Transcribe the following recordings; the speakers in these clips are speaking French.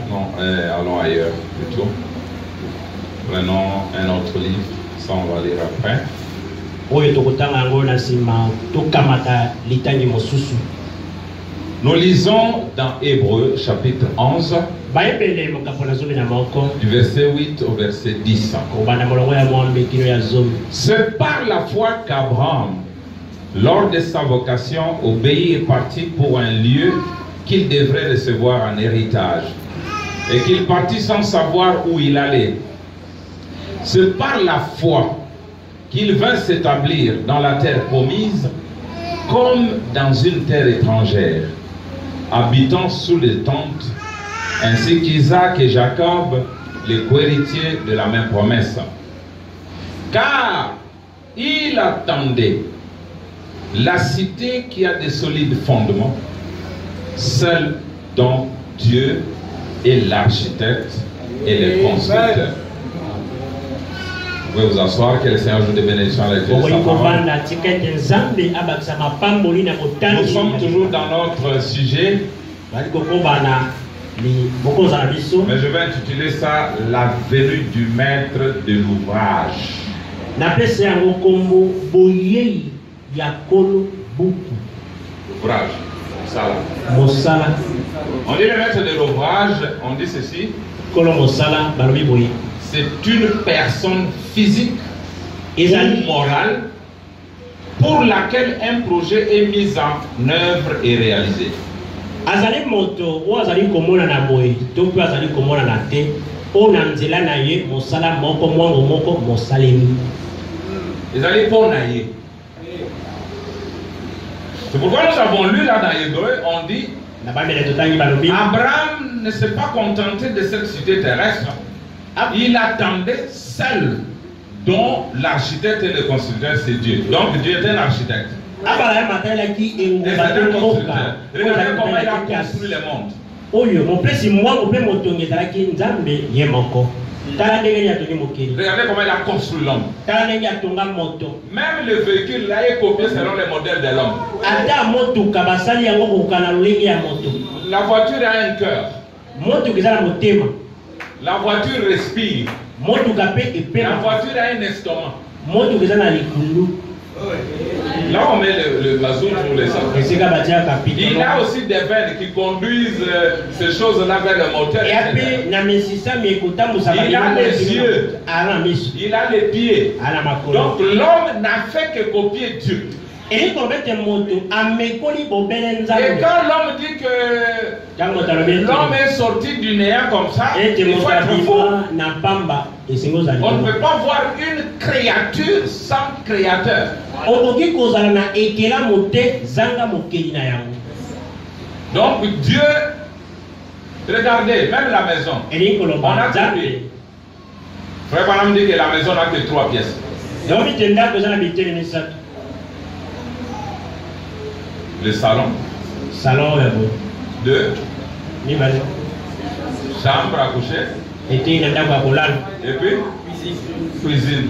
Non, allons ailleurs plutôt. Prenons un autre livre, ça on va lire après. Nous lisons dans Hébreux chapitre 11, du verset 8 au verset 10. C'est par la foi qu'Abraham, lors de sa vocation, obéit et partit pour un lieu qu'il devrait recevoir en héritage, et qu'il partit sans savoir où il allait. C'est par la foi qu'il vint s'établir dans la terre promise, comme dans une terre étrangère, habitant sous les tentes, ainsi qu'Isaac et Jacob, les co-héritiers de la même promesse. Car il attendait la cité qui a des solides fondements, celle dont Dieu est l'architecte et le constructeur. Vous pouvez vous asseoir, que le Seigneur joue des bénédictions avec vous. Nous sommes toujours dans notre sujet, mais je vais intituler ça la venue du maître de l'ouvrage. L'ouvrage, on dit le maître de l'ouvrage, on dit ceci. C'est une personne physique ou morale pour laquelle un projet est mis en œuvre et réalisé. Azali moto ou azali komona na boy to pe azali komona na te ona nzela na ye mosala moko mwango moko mosalemi ezali pona ye. C'est pourquoi nous avons lu là dans Hébreux, on dit Abraham ne s'est pas contenté de cette cité terrestre, il attendait celle dont l'architecte et le constructeur c'est Dieu. Donc Dieu est un architecte. Regardez comment il a construit le monde. Regardez comment il a construit l'homme. Même le véhicule là est copié selon les modèles de l'homme. La voiture a un cœur. La voiture respire. La voiture a un estomac. Là on met le gazon pour les autres. Il a aussi des veines qui conduisent ces choses-là vers le moteur. Il a les yeux. Il a les pieds. Donc l'homme n'a fait que copier Dieu. Et quand l'homme dit que l'homme est sorti du néant comme ça, il faut être fou. On ne peut pas voir une créature sans créateur. Donc Dieu, regardez, même la maison, on a compris. Frère Branham dit que la maison n'a que 3 pièces. Le salon. 2. Chambre à coucher. Et puis cuisine.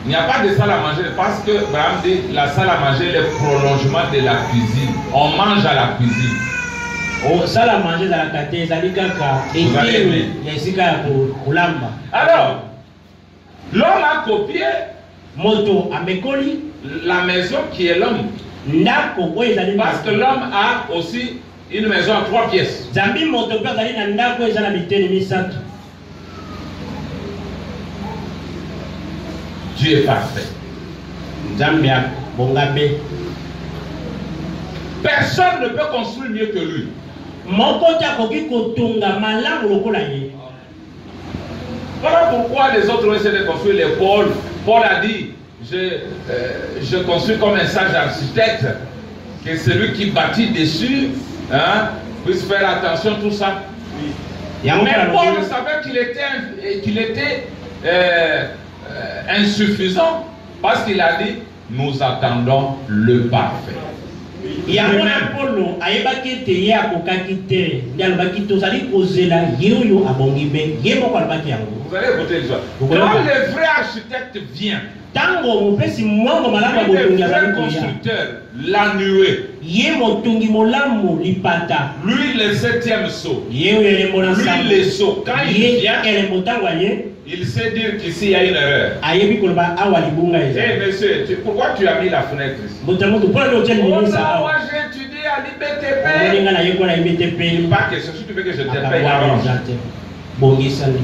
Il n'y a pas de salle à manger parce que Abraham dit la salle à manger est le prolongement de la cuisine. On mange à la cuisine. Alors, l'homme a copié la maison qui est l'homme. Parce que l'homme a aussi une maison à 3 pièces. Dieu est parfait. Personne ne peut construire mieux que lui. Voilà pourquoi les autres ont essayé de construire les pôles. Paul a dit, je construis comme un sage architecte, que celui qui bâtit dessus puisse faire attention à tout ça. Mais Paul savait qu'il était insuffisant parce qu'il a dit, nous attendons le parfait. Vous allez écouter l'histoire. Quand le vrai architecte vient, tango mupesi mwango malamu le botongi vrai azali koya constructeur, la nuée, ye motongi molamu lipata lui le 7e saut, ye oyo elembo na lui les sauts. Quand il ye vient, elembo ntango aye il sait dire qu'ici il y a une erreur. ayebi koloba awa libunga Eh eza monsieur, pourquoi tu as mis la fenêtre ici? motamutu mpona nde otyali Oh non, linisa moi awa j'ai étudié à l'IBTP. olinga na ye kona IBTP Pas question, si tu veux que je te paye akawana avant. eza te bongisani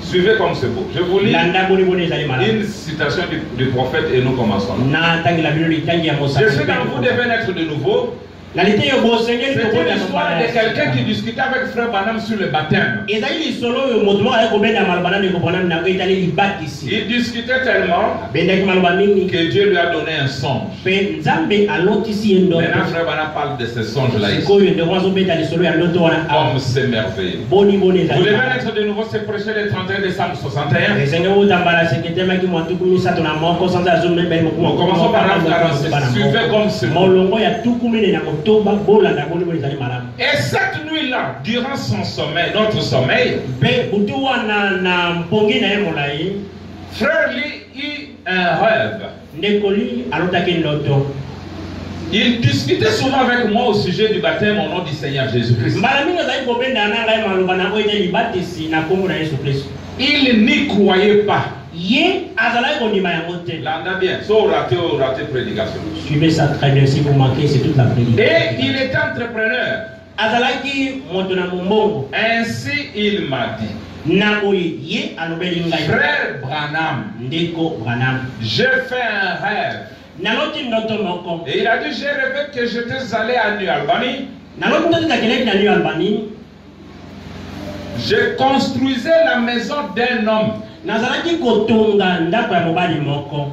Suivez comme c'est beau. Je vous lis landa boniboni ezali malamu une citation du prophète et nous commençons. natangela bino litangi ya Je mosaka suis dans vous devez naître de nouveau. na lite yo bosengeli C'est tokota une histoire de quelqu'un qui discutait avec frère Branham sur le baptême. ezali lisolo oyo moto moko aye kobenda maloba na ndeko bwana nango etali libakisi Il discutait tellement abendaki maloba mingi que Dieu lui a donné un songe. mpe nzambe alotisi ye ndoto Maintenant, frère Branham parle de ce songe-là ici. sikoyo ndeko azobeta lisolo ya ndoto wana awa Comme c'est merveilleux. boniboni Vous devez ezali naître de nouveau, c'est prêcher le 31 décembre 61. esenge kotambala seketemaki mwa tuku misato na moko sanza azomembeli Nous commençons par la 46. Suivez comme c'est beau. molongo ya tuku mine na kotoba bolanda boniboni ezali malamu Et cette nuit-là, durant son sommeil, notre sommeil, mpe butu wana na mpongi na ye molai frère Lee eut un rêve. ndekoli alotaki ndoto Il discutait souvent avec moi au sujet du baptême au nom du Seigneur Jésus-Christ. mbala mingi azali kobenda na ngai maloba nango ete libatisi na kombo na yesu kristo Il n'y croyait pas. ye azalaki kondima yango te L'entend bien. Soit au raté prédication. suivez ça très bien si vous manquez c'est toute la prédication Et il était entrepreneur. azalaki moto na mombongo Ainsi il m'a dit. na boye ye alobeli ngai Frère Branham, ndeko branam j'ai fait un rêve. naloti ndoto moko Et il a dit, j'ai rêvé que j'étais allé à New Albany. naloti ndoto nakeleki na new albani Je construisais la maison d'un homme. nazalaki kotonga ndako ya mobali moko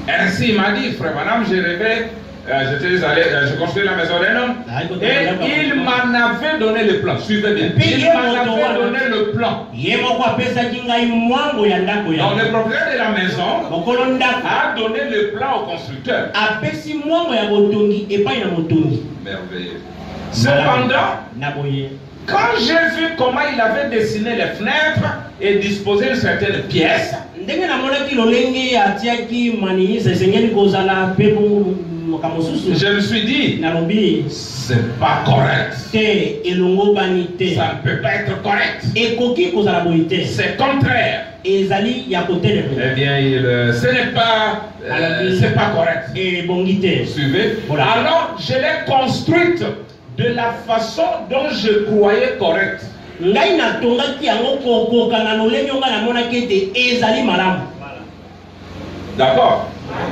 Ainsi il m'a dit, frère Branham, j'ai rêvé, je construisais la maison d'un homme. Et il m'en avait donné le plan. Suivez bien. Il m'en avait donné le plan. ye moko apesaki ngai mwango ya ndako ya Donc le propriétaire de la maison mokolo ndako a donné le plan au constructeur. apesi mwango ya botongi epai na motongi Merveilleux. Cependant, na boye quand j'ai vu comment il avait dessiné les fenêtres et disposé une certaine pièce, ndenge namonaki lolenge atiaki maninisa esengeli kozala mpe moka mosusu je me suis dit, nalobi c'est pas correct. te elongobani te Ça ne peut pas être correct. ekoki kozala boye te C'est contraire. ezali ya kotelemela Eh bien, ce n'est pas, c'est pas correct. ebongi te Suivez. Voilà. Alors, je l'ai construite de la façon dont je croyais correcte. ngai natongaki yango kokoka na lolenge oyo ngai namonaki ete ezali malamu D'accord?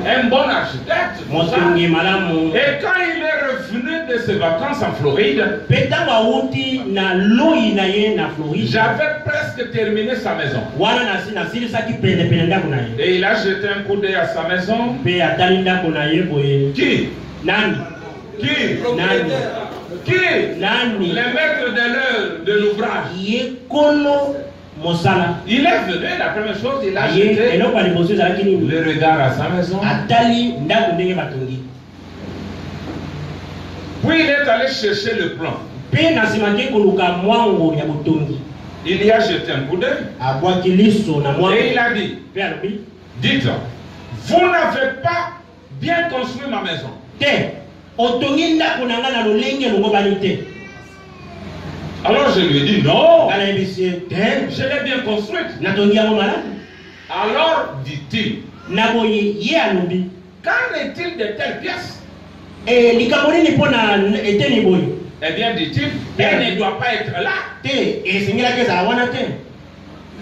Un bon architecte. tout ça. motongi malamu Et quand il est revenu de ses vacances en Floride, mpe ntango awuti na loi na ye na floride j'avais presque terminé sa maison. wana nasilisaki penepene ndako na ye Et il a jeté un coup d'œil à sa maison. mpe atali ndako na ye boye Qui? nani Qui? nani Qui? nani Le maître de l'ouvrage. ye kolo mosala Il est venu, la première chose, il a ye jeté eloko ya liboso ezalaki nini le regard à sa maison. atali ndako ndenge batongi Puis il est allé chercher le plan. mpe na nsima te koluka mwango ya botongi Il y a jeté un coup d'œil. abwaki liso na mwango Et il a dit, mpe alobi dites, vous n'avez pas bien construit ma maison. te otongi ndako na ngai na lolenge elongobani te Alors je lui ai dit, non, ngai nayebisi ye te je l'ai bien construite. natongi yango malamu Alors dit-il, na boye ye alobi qu'en est-il de telles pièces? likambo nini mpo na eteni boye Eh bien, dit-il, elle ne doit pas être là. te esengelaki ezala wana te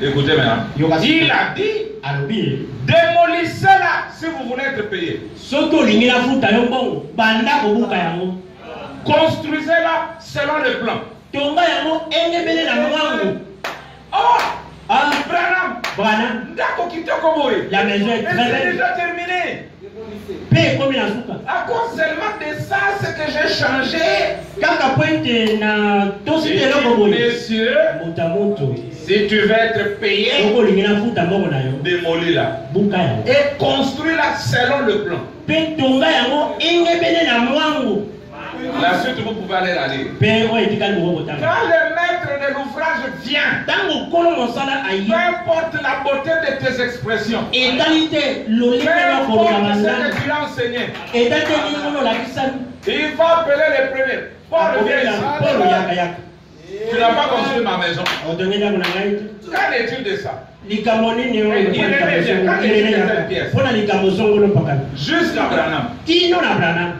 Écoutez maintenant. Il a dit, alobi démolissez-la si vous voulez être payé. soki olingi nafuta yo mbongo banda kobuka yango Construisez-la selon le plan. tonga yango engebele na mwango Oh, Branham Branham ndako kitoko boye. la maison est Mais très c'est belle déjà terminé. mpe ekomi na suka À cause seulement de ça, c'est que j'ai changé. kaka po ete na tosi te eloko boye Messieurs, moto ya moto si tu veux être payé, soki olingi nafuta mbongo na yo démolis-la. buka yango Et construis-la selon le plan. mpe tonga yango engebele na mwango La suite, vous pouvez aller la lire. mpe oyo etikali boko botanga Quand le maître de l'ouvrage vient. Tango kolo mosala ayi. Peu importe la beauté de tes expressions. Etalite lo Peu lelo ko importe ce kamanda. que tu as enseigné. Etate ni ngono la kisani. Il va appeler les premiers. Paul vient ici. Polo yaka yaka. Tu n'as pas construit ma maison. Otongela kuna ngai. Qu'en est-il de ça? Likambo nini yo pièce. pona likambo songolo pakana. Jusqu'à Branham. Tino na Branham.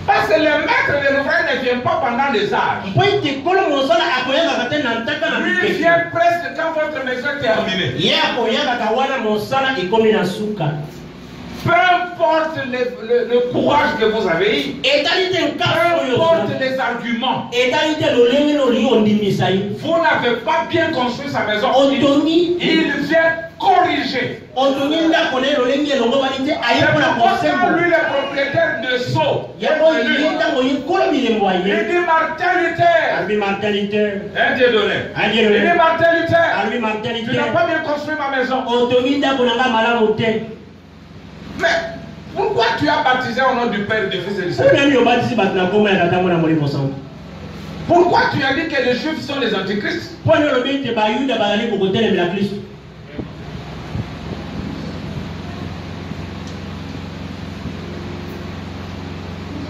Parce que le maître de l'ouvrage ne vient pas pendant des âges. Pointe kolo mosala akoyaka kate na ntaka na Lui bikeke. vient presque quand votre maison est terminée. Ye akoyaka kawana mosala ikomi na suka. Peu importe le courage que vous avez eu, Etalite peu nkaso importe yo. les arguments, Etalite lo lenge lo rio ndimisa yi. vous n'avez pas bien construit sa maison. Otongi Il vient corriger. otongi ndako ne lo lenge longo balite aye C'est pona pourquoi kosembo. quand lui, le propriétaire de Sceaux, est Yango venu, ye ntango ye kolo milembo il aye. dit Martin Luther. Albi Martin Luther. Un Dieu donné. Un Dieu Il donné. dit Martin Luther. Albi Martin Tu n'as Luther. pas bien construit ma maison. Otongi ndako nanga malamu te. Mais pourquoi tu as baptisé au nom du Père, du Fils et du Sasa Saint-Esprit? nani obatisi bato na kombo ya tata mwana molimo sango. Pourquoi tu as dit que les Juifs sont les antichrists? Poni olobi ete bayuda bazali kokotelemela Kristo.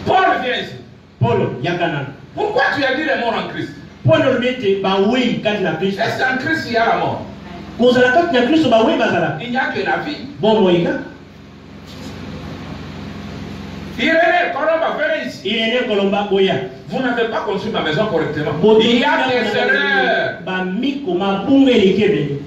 Paul vient ici. Polo yaka nani. Pourquoi tu as dit les morts en Christ? Poni olobi ete bawei kati na Kristo. Est-ce qu'en Christ il y a la mort? Kozala kati na Kristo bawei bazala. Il n'y a que la vie. Bombo yika. Irénée, Colomba, venez ici. Irene Kolomba boya. Vous n'avez pas construit ma maison correctement. Il y a des erreurs. Bamiko mabunga elekebe.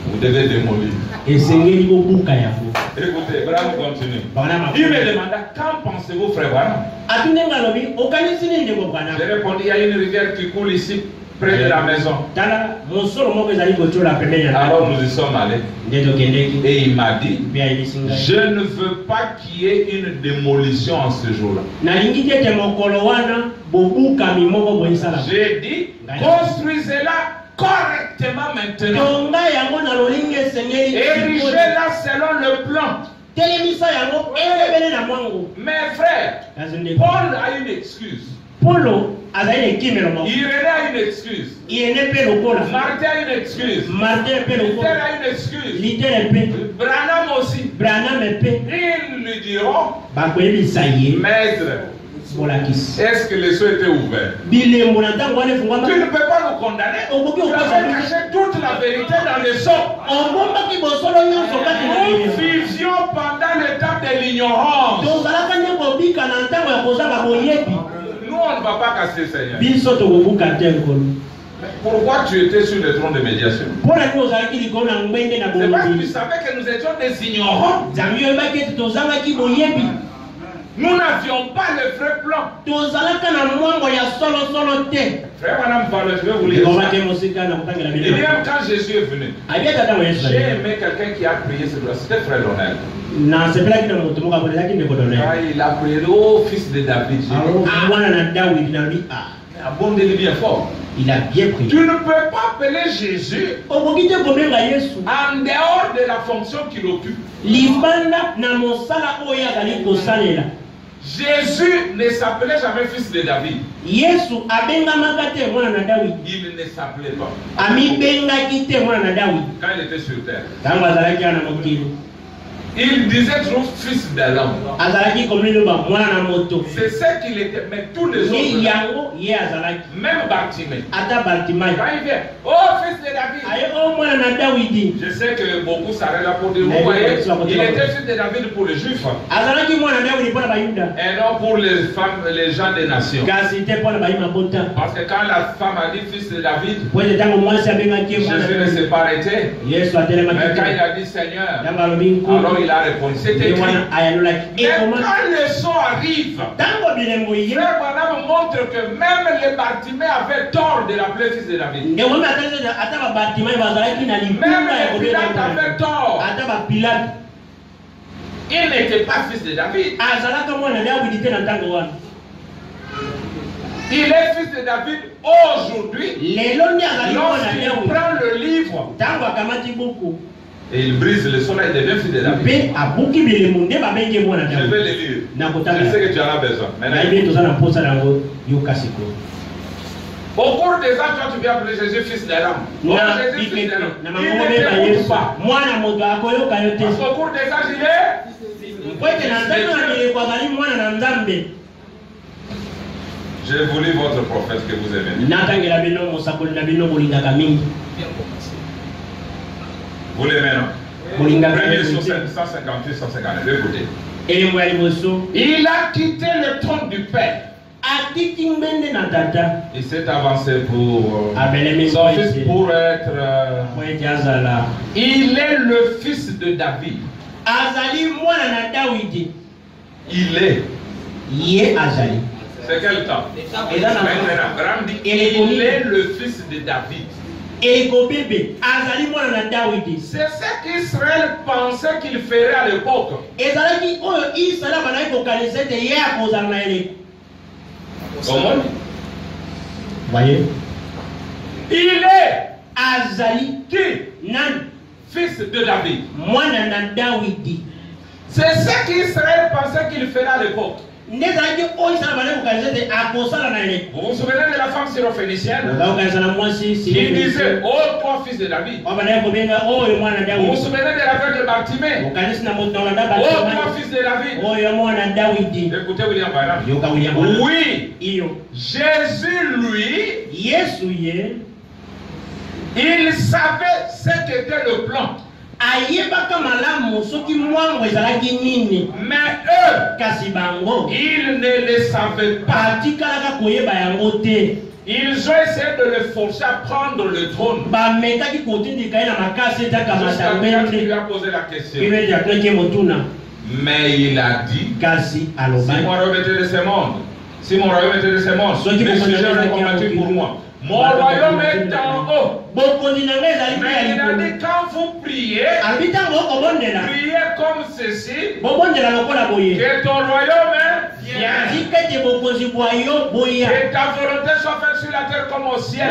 Vous devez démolir. Esengeli kobuka yako. Écoutez, Branham continue. Bana Il me ma. demanda, quand pensez-vous, frère Branham? Atunenga lobi okanisi nini ko Branham. J'ai répondu, il y a une rivière qui coule ici, près de la maison. Tala mosoro moko ezali kochola pembeni ya. Alors nous y sommes allés. Ndeto kendeki. Et il m'a dit, Bia ilisinga. je ne veux pas qu'il y ait une démolition en ce jour-là. Nalingi tete mokolo wana bobuka mimoko boisala. J'ai dit, construisez-la correctement maintenant. Tonga yango na lolingi esengeli. Érigez-la selon le plan. Telemisa yango elebele na mwango. Mes frères, Kazinde. Paul a une excuse. Polo azali ekimelo moko. Irénée a une excuse. Iene pe lokola. Martin a une excuse. Martin pe Luther lokola. a une excuse. Litere pe. Branham aussi. Branham pe. Ils lui diront, Bakoyebisa ye. maître, Bolakisi. est-ce que les cieux étaient ouverts? Bilembo na ntango wana efungwama. Tu ne peux pas nous condamner. Okoki Tu avais okosa. caché toute la vérité dans les sceaux. Obombaki bosolo nyonso kati na Nous bilembo. vivions pendant l'étape de l'ignorance. Tozalaka nde kobika na ntango ya kozala boyebi. Nous, on ne va pas casser, Seigneur. Biso tokobuka te nkolo. Pourquoi tu étais sur le trône de médiation? Mpona nini ozalaki likolo na ngwende na C'est parce que tu boyebi. savais que nous étions des ignorants. Nzambe oyebaki ete tozalaki boyebi. Nous n'avions pas le vrai plan. Tozalaka na mwango ya solosolo te. Frère Madame Valeur, je vais vous lire Ekoma te ça. mosika na kotangela Et biloko. même quand Jésus est venu, Abia tata mo Yesu. j'ai aimé quelqu'un qui a prié ce jour. C'était Frère Donel. Na sepelaki na moto moko akolelaki ndeko Ah, donai. il a prié, oh fils de David. J'ai dit, Alo ah, mwana na David na lui a bondé bien fort. il a bien pris. Tu ne peux pas appeler Jésus Okoki te kobenga Yesu. en dehors de la fonction qu'il occupe. Libanda na mosala oyo azali kosalela. Jésus ne s'appelait jamais fils de David. Yesu abengamaka te mwana na David. Il ne s'appelait pas. Amibengaki te mwana na David. Quand il était sur terre. Ntango azalaki ana mokili. Il disait toujours fils d'Adam. Azalaki komiloba mwana na moto. C'est ce qu'il était. Mais tous les Ye autres, yango ye azalaki. même Bartimée, Ata Bartimayi. quand il vient, oh fils de David. Aye o mwana na Dawidi. Je sais que beaucoup s'arrêtent là pour dire, Mais vous voyez, oui, il était fils de David pour les Juifs Azalaki mwana na Dawidi mpona bayuda. et non pour les femmes, les gens des nations. Kasi te mpona bayi mabota. Parce que quand la femme a dit fils de David, Po ete ntango mwasi abengaki ye mwana na Jésus ne Dawidi. s'est pas arrêté. Yesu Mais atelemaki quand te. il a dit Seigneur, Ntango alobi nkulu. alors il a répondu. C'est Ye écrit. wana ayalolaki. Mais Ekoma. quand le son arrive, Ntango bilembo ye. Frère Branham montre que même les Bartimée avaient tort de l'appeler fils de David. nge wami atalisa ata babartimayi bazalaki na Même lipunda ya les Pilates kobenga avaient tort. ata bapilate Il n'était pas fils de David. azalaka mwana Dawidi te na ntango wana. Il est fils de David aujourd'hui. lelo nde azali mwana Lorsqu'il Dawidi prend le livre, ntango akamati buku Et il brise le soleil, il devient fils de David. Je vais le lire. Je sais que tu en as besoin. Au cours des âges, toi tu viens appeler Jésus fils d'Adam. Jésus fils d'Adam. Il ne t'écoute pas. Parce qu'au cours des âges, il est. J'ai voulu votre prophète que vous aimez. Vous l'aimez, non? Premier sur 158, 159. Écoutez. Il a quitté le trône du Père. Il s'est avancé pour son fils pour être. Il est le fils de David. Il est. C'est quel temps? Maintenant, Abraham dit il est le fils de David. C'est ce qu'Israël pensait qu'il ferait à l'époque. Comment? Voyez? Il est Azali qui? Fils de David. C'est ce qu'Israël pensait qu'il ferait à l'époque. Vous vous souvenez de la femme syrophénicienne qui disait oh toi fils de David. Vous vous souvenez de l'aveugle Bartimée? Oh toi fils de David. Écoutez William Branham. Oui, Jésus lui, il savait ce qu'était le plan. Mais eux, ils ne le savaient pas. Ils ont essayé de le forcer à prendre le trône. Jusqu'à lui a posé la question. Mais il a dit, si mon royaume était de ce monde, les sujets sont combattus pour moi. Mon royaume est en haut. Mais il a dit quand vous priez, priez comme ceci, que ton royaume vienne, que ta volonté soit faite sur la terre comme au ciel.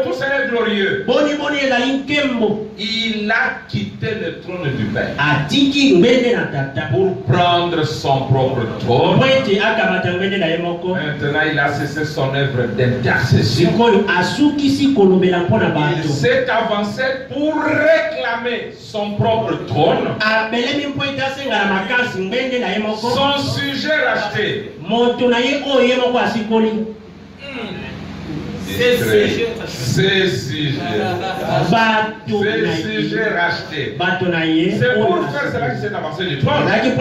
Tout c'est glorieux. Il a quitté le trône du Père pour prendre son propre trône. Maintenant, il a cessé son œuvre d'intercession. Il s'est avancé pour réclamer son propre trône. Son sujet racheté. Ces sujets rachetés. C'est pour faire cela qu'il s'est avancé du trône. C'est là qu'il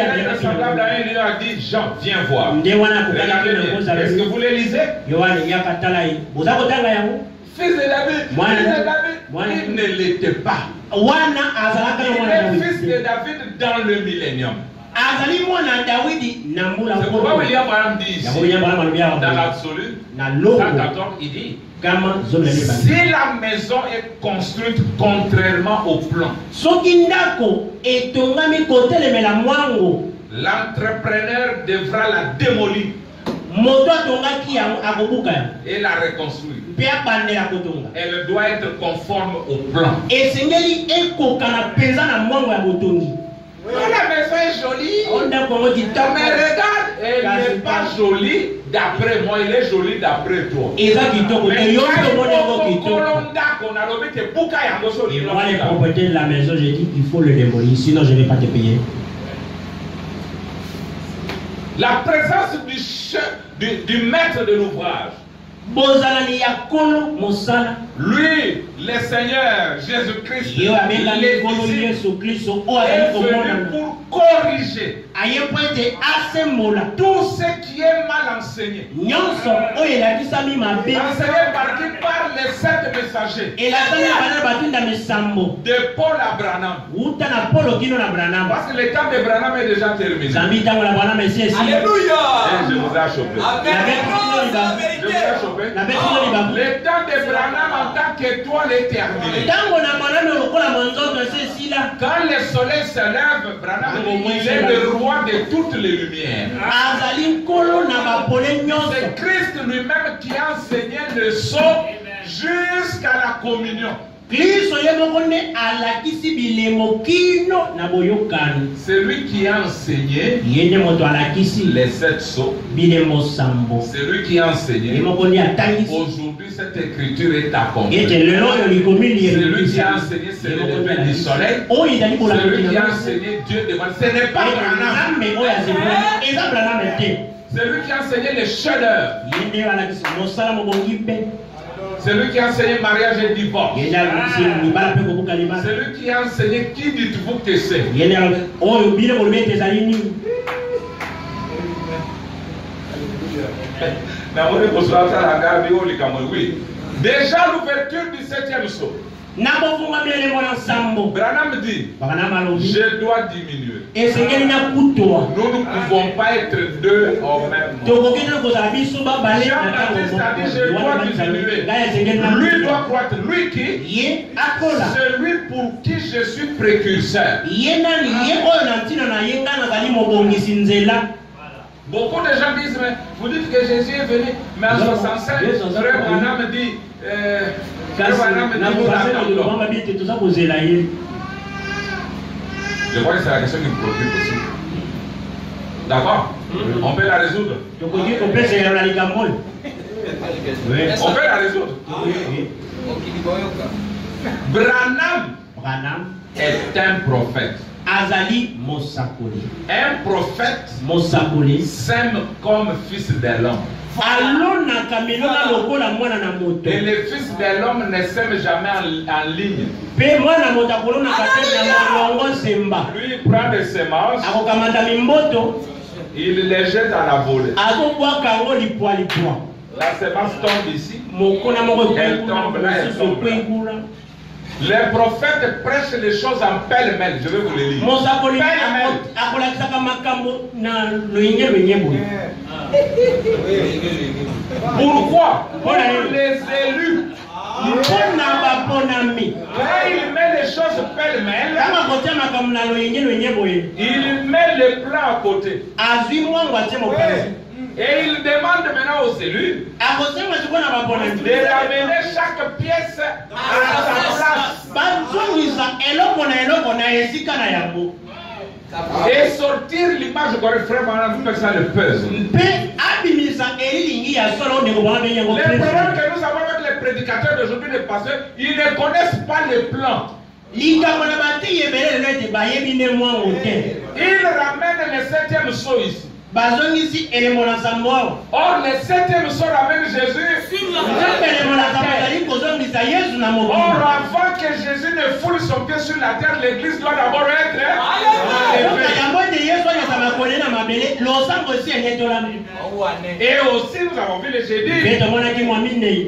a été semblable à un lion a dit Jean, viens voir. Regardez bien. Est-ce que vous les lisez? Fils de David, il ne l'était pas. Il est fils de David dans le millénium. C'est pourquoi William Branham dit ici, dans l'absolu, 114, il dit si la maison est construite contrairement au plan, l'entrepreneur devra la démolir et la reconstruire. Elle doit être conforme au plan. La maison est jolie, mais regarde, elle n'est pas jolie d'après moi, elle est jolie d'après toi. Et moi, les propriétaires de la maison, j'ai dit qu'il faut le démolir, sinon je ne vais pas te payer. La présence du maître de l'ouvrage. Lui, le Seigneur Jésus-Christ, est venu pour corriger tout ce qui est mal enseigné. Enseigné par les 7 messagers de Paul à Branham. Parce que le temps de Branham est déjà terminé. Alléluia! Je vous ai chopé. Je vous ai chopé. Le temps de Branham en tant qu'étoile est terminé. Quand le soleil se lève, Branham il est le roi de toutes les lumières. C'est Christ lui-même qui a enseigné le sceau jusqu'à jusqu'à la communion. C'est lui qui a enseigné les 7 sceaux. C'est lui qui a enseigné. Aujourd'hui, cette écriture est accomplie. C'est lui qui a enseigné ce lever du soleil. C'est lui qui a enseigné Dieu devant. Ce n'est pas Branham. C'est lui qui a enseigné les chefs-d'œuvre. C'est lui qui a enseigné mariage et divorce. C'est lui qui a enseigné qui dites-vous que c'est. Déjà l'ouverture du 7e sceau. Branham dit, je dois diminuer. Nous ne pouvons pas être deux au même moment. Jean-Baptiste a dit, je dois diminuer. Lui doit croître. Lui qui? Celui pour qui je suis précurseur. Beaucoup de gens disent, mais vous dites que Jésus est venu, mais en 65, frère Branham dit, je vois que c'est la question qui me préoccupe aussi. D'accord? On peut la résoudre. On peut la résoudre. Branham est un prophète. Azali Mosakoli. Un prophète Mosakoli sème comme fils de l'homme. Et les fils de l'homme ne sèment jamais en ligne. Lui il prend des semences, il les jette à la volée. La semence tombe ici, elle tombe là, elle tombe là. Les prophètes prêchent les choses en pêle-mêle. Je vais vous les lire. Pourquoi? Pour les élus. Quand il met les choses pêle-mêle, il met les plans à côté. Et il demande maintenant aux élus de ramener chaque pièce à sa place. Et sortir l'image correcte, frère, vous faites ça le puzzle. Le problème que nous avons avec les prédicateurs d'aujourd'hui, les pasteurs, ils ne connaissent pas les plans. Ils ramènent les 7e sceau ici. Or, le 7e sceau ramène Jésus. Or, avant que Jésus ne foule son pied sur la terre, l'église doit d'abord être. Et aussi, nous avons vu le jeudi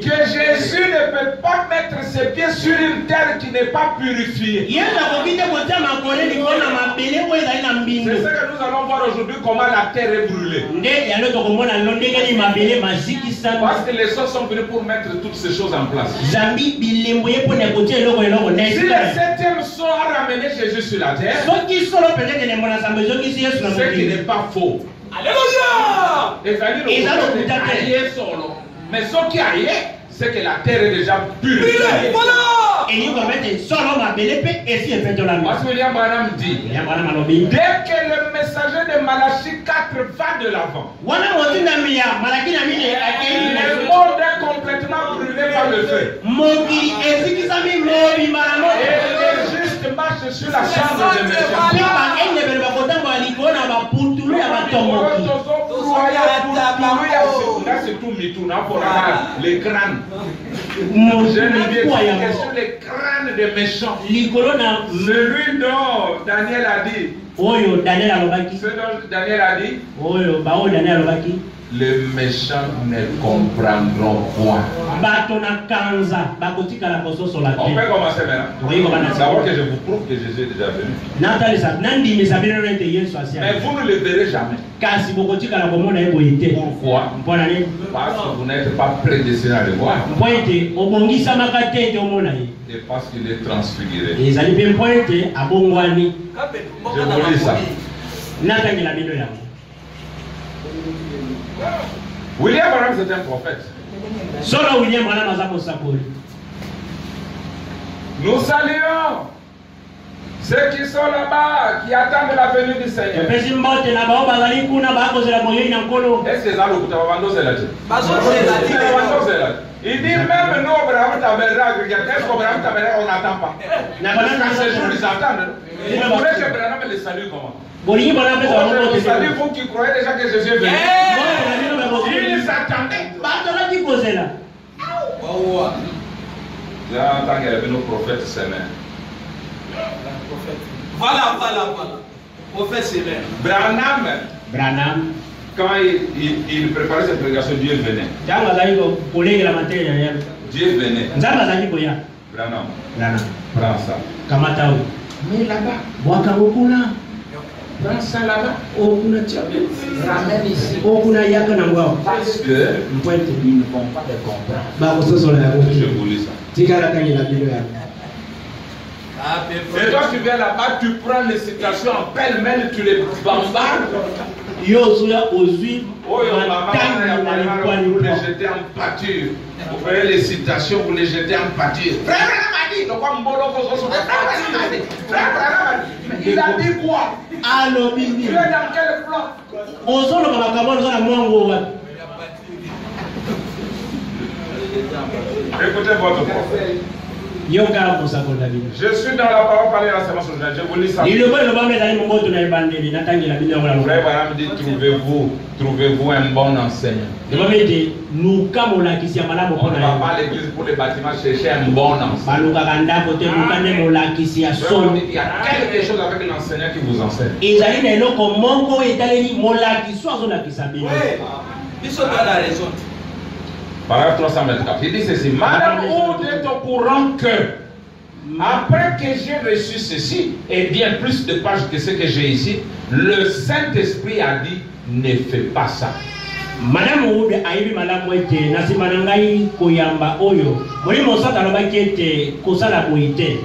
que Jésus ne peut pas mettre ses pieds sur une terre qui n'est pas purifiée. C'est ce que nous allons voir aujourd'hui, comment la terre est brûlée. Parce que les sorts sont venus pour mettre toutes ces choses en place. Si le 7e sceau a ramené Jésus sur la terre, ce qui n'est pas faux. Alléluia! Mais ce qui arrive, c'est que la terre est déjà purifiée. Voilà! Parce que William Branham dit, dès que le messager de Malachie 4 va de l'avant, le monde est complètement brûlé par le feu. Et les justes marchent sur la chambre des méchants. Là c'est tout mitou, là pour les crânes. Je ne viens que sur les crânes des méchants. Celui dont Daniel a dit. Ce dont Daniel a dit. Les méchants ne comprendront point. On peut commencer maintenant. D'abord que je vous prouve que Jésus est déjà venu. Mais vous ne le verrez jamais. Pourquoi? Parce que vous n'êtes pas prédestiné à le voir. Et parce qu'il est transfiguré. Je vous dis ça. William Branham c'est un prophète. Nous saluons ceux qui sont là-bas, qui attendent la venue du Seigneur. Est-ce que c'est ça le coup il dit même nous, Abraham Tabernacle, est-ce qu'Abraham Tabernacle, on n'attend pas? Quand ces jours, ils attendent. Vous voulez que Abraham les salue comment? Vous savez, vous qui croyez déjà que Jésus est venu. Ils attendaient. J'entends qu'il y avait nos prophètes sémères. Voilà. Prophète sémère. Branham. Quand il préparait cette prédication, Dieu venait. Dieu venait. Branham. Prends ça. Mais là-bas. Prends ça là-bas. Ramène ici. Parce que ils ne vont pas les comprendre. Je vous lis ça. Et toi tu viens là-bas, tu prends les citations en pêle-mêle, tu les bombardes. Vous les jetez en pâture. Vous prenez les citations, vous les jetez en pâture. Frère Branham a dit, il a dit quoi? Tu es dans quel plan? Écoutez votre prophète. Je suis dans la parole parlée à la séance aujourd'hui. Je vous lis ça. Frère Branham dit trouvez-vous un bon enseignant. On ne va pas à l'église pour les bâtiments chercher un bon enseignant. Il y a quelque chose avec l'enseignant qui vous enseigne. Oui, ils sont dans la raison. Paragraphe 324. Il dit ceci. Madame Oud est au courant que, après que j'ai reçu ceci, et bien plus de pages que ce que j'ai ici, le Saint-Esprit a dit, ne fais pas ça. Madame Oud a eu madame Wete, Nasimanangai Koyamba Oyo, Molimo Sata Lobakete, Kosala Boite.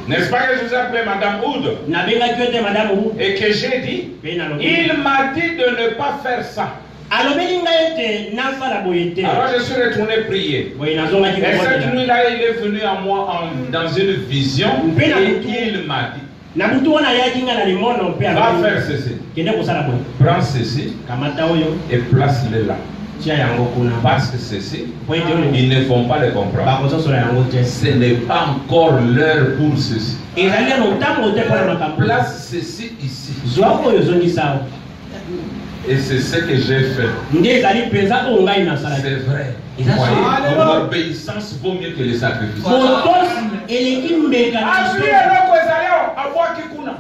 N'est-ce pas que je vous ai appelé Madame Oud? Et que j'ai dit, il m'a dit de ne pas faire ça. Alors je suis retourné prier. Et cette nuit-là, il est venu à moi dans une vision et il m'a dit, va faire ceci. Prends ceci et place-le là. Parce que ceci, ils ne vont pas les comprendre. Ce n'est pas encore l'heure pour ceci. Place ceci ici. Et c'est ce que j'ai fait. C'est vrai. Mon obéissance vaut mieux que les sacrifices.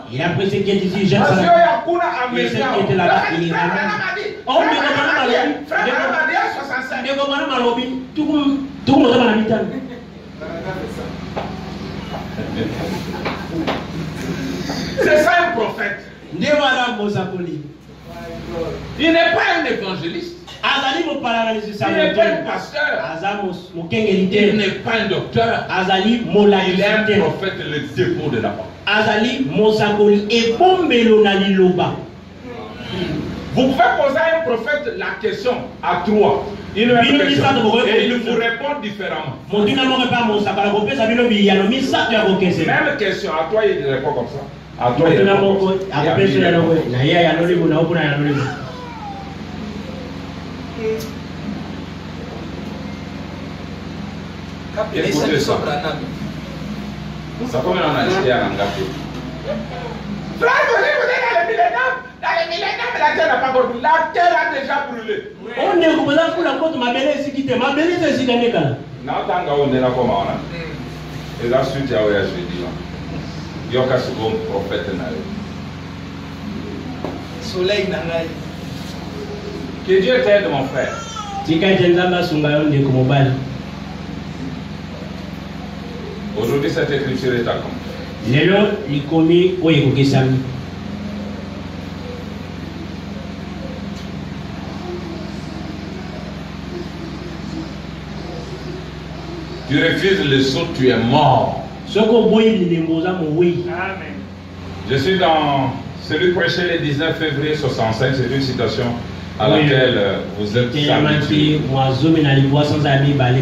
Il a pris ce qui est ici, j'aime ça. Et ce qui était là-bas, il est là-bas. Oh, c'est ça un prophète. Il n'est pas un évangéliste. Il n'est pas un pasteur. Il n'est pas un docteur. Il est un prophète, le dépôt de la parole. Vous pouvez poser à un prophète la question à trois. Il ne répond et il vous répond différemment. Même question, à toi il répond comme ça. À toi il répond comme ça. Écoutez ça. Ça comme on a acheté à Nangato. Frère, vous êtes dans le millénaire. Dans le millénaire, la terre n'a pas brûlé. La terre a déjà brûlé. On est comme ça pour la côte, ma belle est ici. Ma belle est ici. Non, tant qu'on est là comme on a. Et la suite, il y a je dis là. Il y a un second prophète. Soleil Nangaï. Que Dieu t'aide, mon frère. Aujourd'hui, cette écriture est accomplie. Tu refuses le saut, tu es mort. Amen. Je suis dans celui prêché le 19 février 65, c'est une citation à laquelle vous êtes habitués.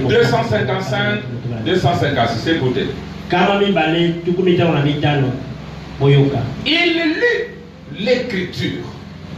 255, 256, écoutez. kama mibale tukumita na mitano boyoka. Il lit l'écriture.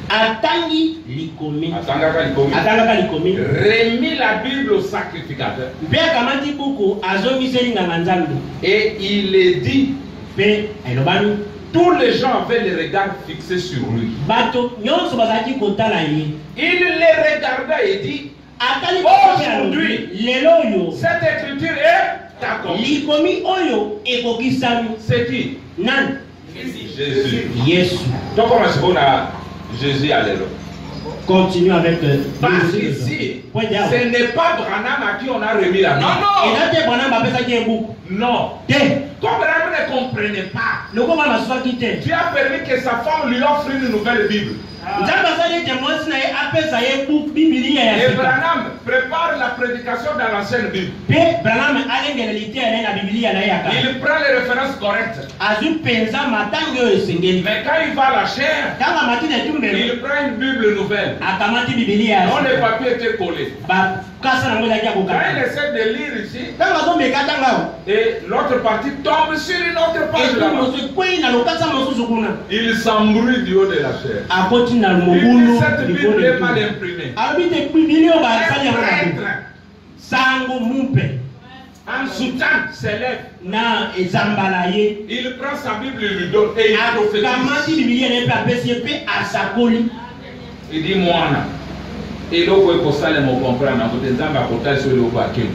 Atangi likomi. Atangaka likomi. Remit la Bible au sacrificateur. Bien kamati buku azomiseli nganga nzambe. Et il est dit, Pe elobani tous les gens avaient les regards fixés sur lui. bato nyonso bazaki kotala ye. Il les regardait et dit, Atali aujourd'hui, lelo yo cette écriture est accomplie. likomi oyo ekokisami. C'est qui? Nan Jésus. Yesu. Donc comment est-ce qu'on a Jésus à l'élo? Continue avec Parce qu'ici, ce n'est pas Branham à qui on a remis la Bible. et là te Branham bapesaki ye buku Non. te Comme Branham ne comprenait pas, lokoma maswaki te. Dieu a permis que sa femme lui offre une nouvelle Bible. Nzambe asali ete mwasi na ye apesa ye buku bibilia ya Et sika. Branham prépare la prédication dans l'ancienne Bible. Pe Branham alengela litiere na ye na bibilia na ye ya kala. Il prend les références correctes. Azwi mpenza matangi oyo esengeli. Mais quand il va à la chair, Ntango amati na etumbelo il prend une Bible nouvelle. akamati bibilia ya Dont les sika. papiers étaient collés. Bakasa nango ezalaki ya Quand il kokata. essaie de lire ici, Ntango azomeka ntango et l'autre partie tombe sur une autre page etu là-bas, mosu ekwei na lokasa mosusu kuna il s'embrouille du haut de la chair. akoti na Il dit mobulu cette likolo Bible est etu. mal imprimée. alobi te bibilia oyo Un basali yango na prêtre sango mupe en soutane s'élève. na ezambala ye Il prend sa Bible, il lui donne et il prophétise. akamati bibilia na ye mpe apesi ye mpe asakoli. Il dit Moana. Et l'autre est pour ça, les mots comprennent. En côté de ça, sur le Bakim.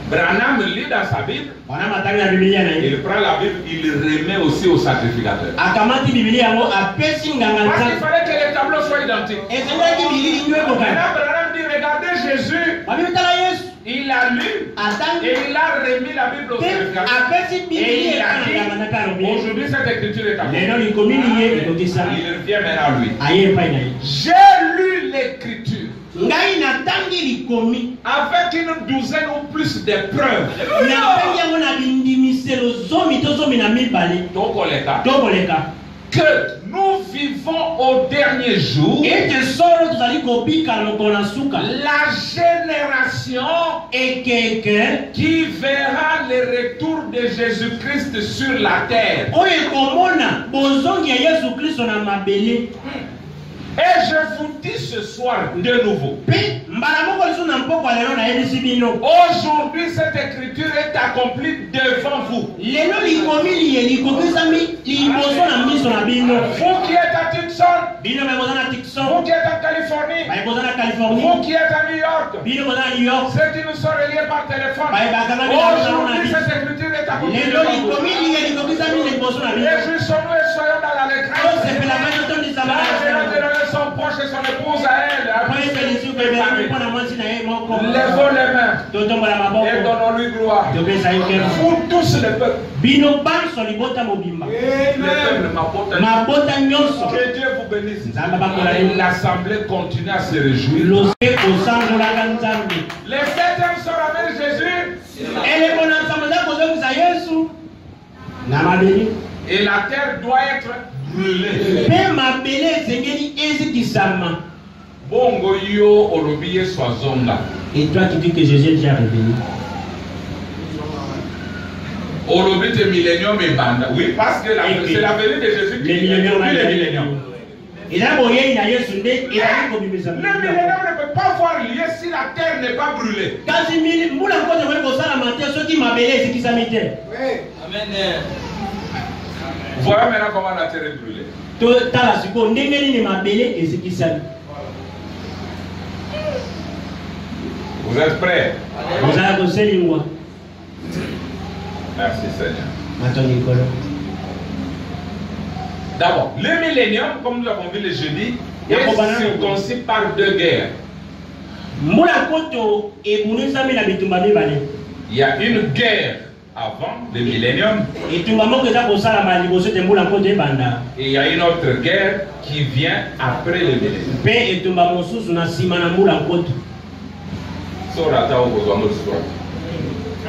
Branham lit dans sa Bible. Branham atangi na bibilia na ye Il prend la Bible, il le remet aussi au sacrificateur. akamati bibilia yango apesi nganga Parce qu'il nzambe fallait que les tableaux soient identiques. esengelaki bilili nyo ekokana. Maintenant, Branham dit regardez Jésus. babibi tala yesu Il a lu atangi et il a remis la Bible au mpe sacrificateur. apesi Et bibilia il a ekana nganga na kalo dit bien. aujourd'hui cette écriture est accomplie. lelo likomini ye ekokisami Il revient maintenant à lui. aye epai na ye. J'ai lu l'écriture ngai natangi likomi avec une douzaine ou plus de preuves. natangi yango na bindimiselo zomi to zomi na mibale Donc on les a. to koleka Que nous vivons au dernier jour. ete solo tozali kobikala mokolo na suka La génération ekeke qui verra le retour de Jésus-Christ sur la terre. oyo ekomona bozongi ya yesu kristo na mabele. Et je vous dis ce soir de nouveau. Mpe mbala moko lisu na mpoko ya lelo nayebisi bino Aujourd'hui, cette écriture est accomplie devant vous. lelo likomi liye likokisami liboso na miso na bino. Vous qui êtes à Tucson, Bino bakoza na vous Tucson, qui êtes en Californie, bakoza na Californie, vous qui êtes à New York, bino bakoza na New York, ceux qui nous sont reliés par téléphone. bakanga bino Aujourd'hui, na cette écriture est accomplie lelo devant vous. likomi liye likokisami liboso na bino. Réjouissons-nous et soyons dans l'allégresse. Osepela maino tondisa La bana. génération de son proche et son épouse à elle. Lèvons Lèvons les mains et donnons-lui gloire. Vous tous les peuples. Bino banso libota mobimba. Le peuple m'apporte. Mabota nyonso. Que Dieu vous bénisse. Nzamba bakola yo. L'assemblée continue à se réjouir. Lose osangolaka nzambe. Les septièmes sont avec Jésus. Eleko na nsambo za kozongisa Yesu. Na mabele. Et la terre doit être brûlée. Mpe mabele esengeli ezikisama. Bongo yo olobiye swazonga. Et toi qui dis que Jésus est déjà revenu. Olobite millénium et banda. Oui, parce que c'est la venue de Jésus qui introduit les milléniums. Et là, vous voyez, il y a Yesu nde et là Le millénium ne peut pas avoir lieu si la terre n'est pas brûlée. kasi mili mbula nkote mwe kosala mate soki mabele ezikisami te. Amen. Voilà maintenant comment la terre est brûlée. To tala sikoyo ndenge nini mabele ezikisami. Vous êtes prêts? Ozala koselingwa. Merci Seigneur. Matoni likolo. D'abord, le millénium, comme nous avons vu le jeudi, est circoncis par deux guerres. Mbula nkoto ebunisami na bitumba mibale. Il y a une guerre avant le millénium Etumba moko eza kosalama liboso te mbula nkoto ebanda. et il y a une autre guerre qui vient après le millénium. Mpe etumba mosusu na nsima na mbula nkoto. Sorata okozwa moswa.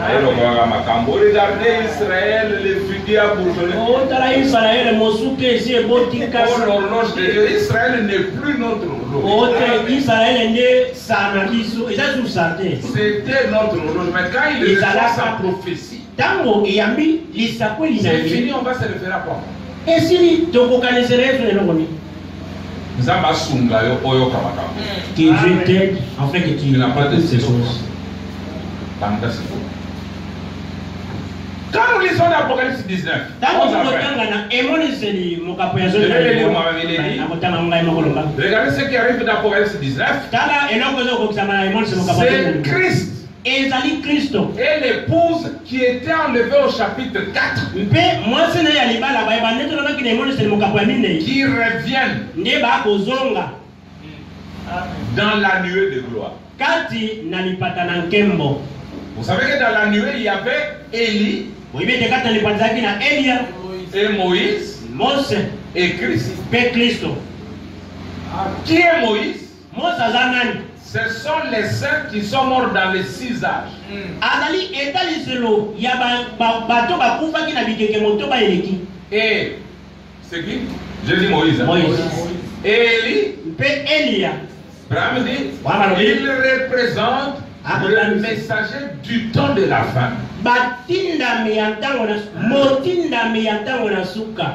Alors voilà makambo. Regardez Israël, les figuiers à bourgeonner. Otala Israele mosuke esi eboti Oh, kasi. l'horloge de Dieu. Israël n'est plus notre horloge. Ote Israele nde sana biso eza su sa te. C'était notre horloge. Mais quand il reçoit sa prophétie, Tango yambi lisakwe C'est linaye. fini, on va se référer à quoi? Et si tokokanisere yesu nelongoni. Nzamba sunga yo oyo kamaka. Que Dieu t'aide afin que tu n'as pas de ces choses. Banda c'est faux. Quand nous lisons l'Apocalypse 19, Tango 11 après, tokotanga na emoniseli mokapo ya je zolo. vais le lire moi avec les livres. Nakotanga ngai makolonga. Regardez ce qui arrive dans l'Apocalypse 19. Tala eloko zo kokisama na emoniseli mokapo. C'est Christ Ezali Kristo. et l'épouse qui était enlevée au chapitre 4 Mpe mwasi na ya libala ba ebande to na kina emoniseli mokapo ya minei. qui reviennent Nde ba kozonga dans la nuée de gloire. kati na lipata na nkembo. Vous savez que dans la nuée, il y avait Élie Boibete kati na lipata zaki na Elia, et Moïse Mose, et Christ. pe Kristo. Qui est Moïse? Mose aza nani? Ce sont les saints qui sont morts dans les 6 âges. Azali etaliselo ya bato bakufaki na bikeke moto baeleki. Et c'est qui? Je dis Moïse. Hein? Moïse. Et Élie, Mpe Elia. Abraham dit, Voilà. il représente le messager du temps de la fin. Batindami ya ntango na motindami ya ntango na suka.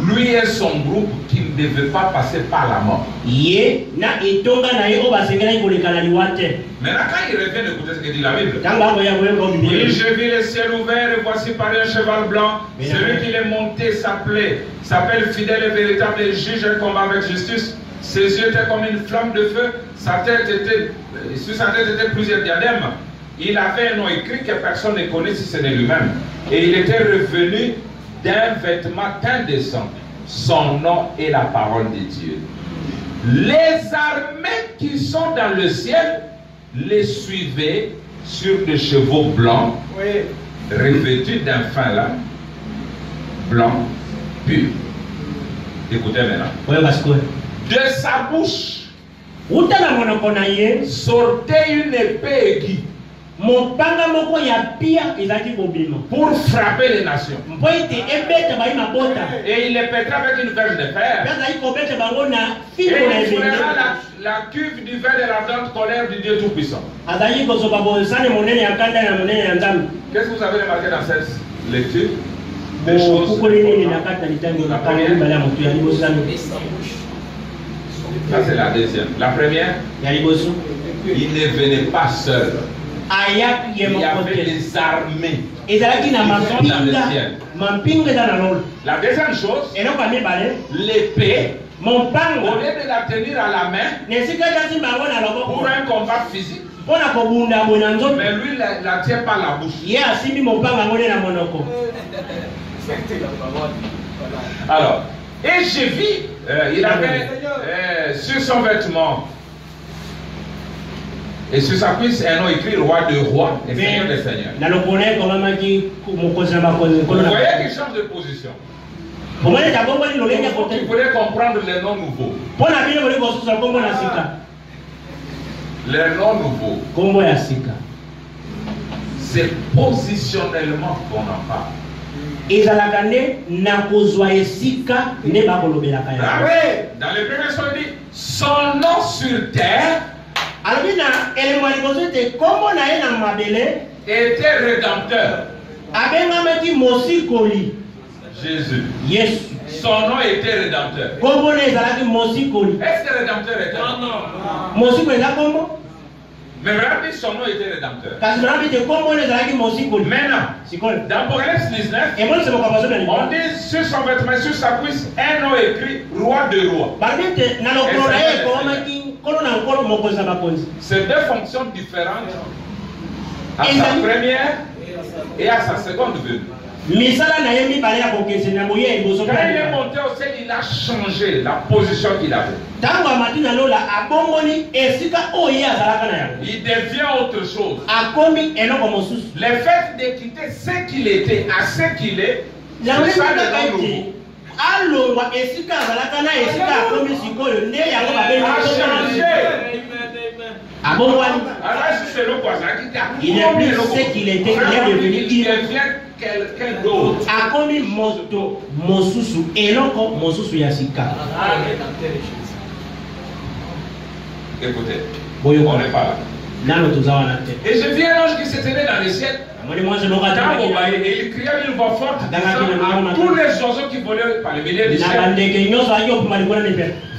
Lui et son groupe qui ne devaient pas passer par la mort. Ye na etonga na ye o basengela ikoleka na liwate. Maintenant, quand il revient, écoutez ce que dit la Bible. Tango ako ya koyeba Oui, Bible. je vis le ciel ouvert et voici par un cheval blanc. Celui qui est monté s'appelle fidèle et véritable et juge et combat avec justice. Ses yeux étaient comme une flamme de feu. Sur sa tête étaient plusieurs diadèmes. Il avait un nom écrit que personne ne connaît si ce n'est lui-même. Et il était revenu d'un vêtement indécent. Son nom est la parole de Dieu. Les armées qui sont dans le ciel les suivaient sur des chevaux blancs, revêtus d'un fin lin blanc pur. Écoutez maintenant. De sa bouche Utana monoko na ye sortait une épée aiguë mopanga moko ya pia ezaki kobima pour frapper les nations. mpo ete ebete bai mabota Et il les pètera avec une verge de fer. ezali kobete bango na Et fimbo na il ebende freinera la cuve du vin de l'ardente colère du Dieu Tout-Puissant. azali kosopa bosani monene ya kanda na monene ya nzambe. Qu'est-ce que vous avez remarqué dans cette lecture? Des choses. Kokoli nini na kati na litango na kanda mibale ya moto ya liboso nani Ça c'est la deuxième. La première, ya liboso il ne venait pas seul. ayaki ye Il y moko avait te des armées. ezalaki na Ils sont dans le mampinga ciel. mampinga eza na lolo. La deuxième chose, eloko ya mibale l'épée, au mopango lieu de la tenir à la main na esika eza bango na pour loboko un combat physique, mpo na kobunda boye na nzoto mais lui la tient par la bouche. ye asimbi mopanga yango nde na monoko. Alors, et j'ai vu, il avait sur son vêtement et sur sa cuisse un nom écrit roi de rois et seigneur des seigneurs. na lokolo na ye komamaki mokonzi na bakonzi Vous nkolo na voyez qu'il change de position. pomoni ta bongo ni lolenge Il faut kote qu'il voulait comprendre les noms nouveaux. mpo na bino boli kosusa kombo na sika Les noms nouveaux, kombo ya sika c'est positionnellement qu'on en parle. ezalaka nde na kozwa esika nde bakolobelaka yango. Dans les premiers soins, il dit son nom sur terre alobi na elembo ya liboso ete kombo na ye na mabele était rédempteur. abengamaki mosikoli Jésus. yesu. Son nom était rédempteur. kombo na ezalaki mosikoli. Est-ce que rédempteur était? mosikoli eza kombo Mais vraiment, son nom était rédempteur. kasi bana bite kombo na ezalaki mosikoli. Maintenant, sikoli dans Apocalypse 19, emonise mokabaso na on libala dit sur son vêtement, sur sa cuisse, un nom écrit roi de rois. balobi ete na lokolo na ye ekomamaki nkolo na nkolo mokonzi na bakonzi. C'est deux fonctions différentes à Et sa la- première et à sa seconde venue. misala na ye mibale ya kokese na boye liboso Quand il est monté au ciel, il a changé la position qu'il avait. ntango amati na lola abongoli esika oyo ye azalaka na yango Il devient autre chose. akomi eloko mosusu. Le fait de quitter ce qu'il était à ce qu'il est, yango c'est ça kaka le nom ete nouveau. alongwa esika azalaka na esika akomi sikoyo nde yango A changé. abongwani. Alors, c'est le voisin qui t'a Il n'est plus ce qu'il était, il est devenu il devient quelqu'un d'autre. akomi moto mosusu eloko mosusu ya sika. Écoutez, Boyo on n'est pas là. Et j'ai vu un ange qui s'est tenu dans le ciel. Et il cria d'une voix forte disant à tous les oiseaux qui volaient par le milieu du ciel,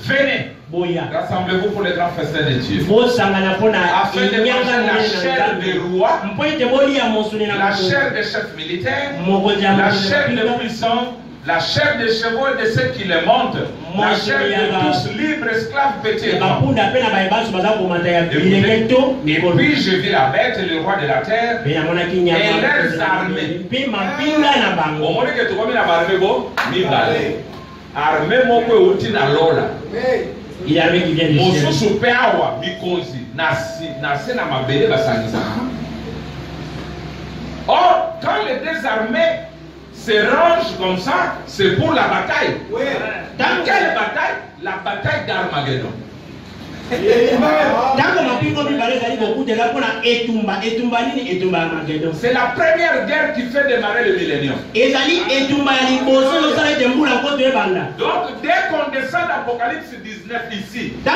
venez, rassemblez-vous pour le grand festin de Dieu, afin de manger la chair des rois, la chair des chefs militaires, la chair des puissants, la chair des chevaux et de ceux qui les montent, la chair de tous libres, esclaves, petits et grands. Et puis je vis la bête, le roi de la terre, et leurs armées. Au moment que tu vois la armée, armée moko outi na lola. Il y a qui vient du ciel. Mosusu pe awa bikozi na na mabele basangisa. Or, quand les deux armées se rangent comme ça, c'est pour la bataille. Oui. Dans quelle bataille? La bataille d'Armageddon. C'est la première guerre qui fait démarrer le millénium. Donc dès qu'on descend d'Apocalypse 19 ici, nous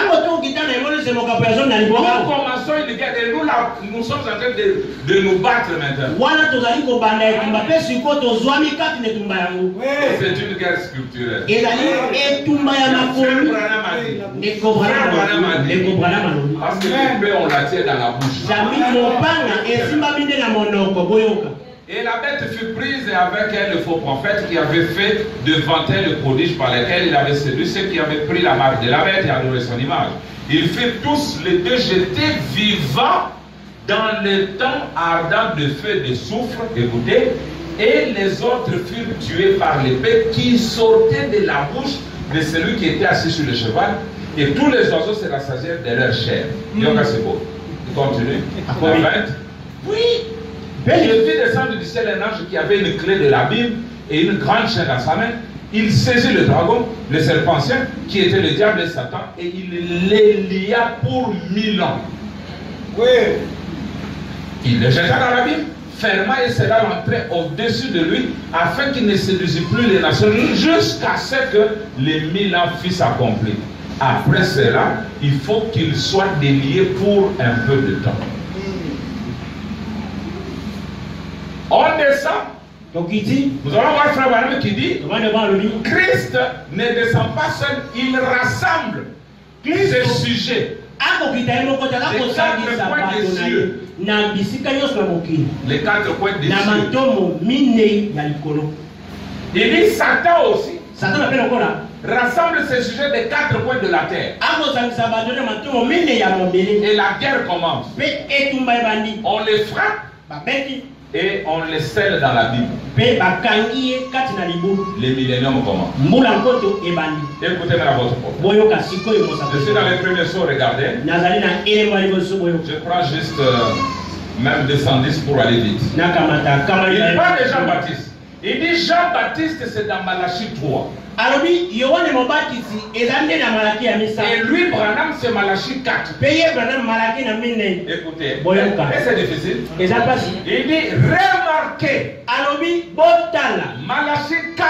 commençons une guerre et nous sommes en train de nous battre maintenant. C'est une guerre scripturelle. Parce que l'épée, on la tient dans la bouche. Et la bête fut prise et avec elle le faux prophète qui avait fait devant elle le prodige par lequel il avait séduit ceux qui avaient pris la marque de la bête et adoré son image. Ils furent tous les deux jetés vivants dans le temps ardent de feu et de soufre, écoutez, et les autres furent tués par l'épée qui sortait de la bouche de celui qui était assis sur le cheval. Et tous les oiseaux se rassasièrent de leur chair. Donc c'est beau. Il continue. Oui. Je vis descendre du ciel un ange qui avait une clé de l'abîme et une grande chaîne dans sa main. Il saisit le dragon, le serpent ancien, qui était le diable et Satan, et il les lia pour 1000 ans. Oui. Il le jeta dans l'abîme, ferma et scella l'entrée au-dessus de lui, afin qu'il ne séduisît plus les nations, jusqu'à ce que les 1000 ans fussent accomplis. Après cela, il faut qu'il soit délié pour un peu de temps. On descend. Nous allons voir Frère Branham qui dit Christ ne descend pas seul, il rassemble ces sujets. Les 4 points des cieux. Il dit Satan aussi rassemble ces sujets des 4 coins de la terre. Et la guerre commence. On les frappe et on les scelle dans la Bible. Les milléniums commencent. Écoutez à votre propos. Je suis dans les premiers sauts, regardez. Je prends juste même 210 pour aller vite. Il parle de Jean-Baptiste. Il dit Jean-Baptiste, c'est dans Malachie 3. Et lui, Branham, c'est Malachie 4. Écoutez, et c'est difficile. Il dit remarquez. Malachie 4.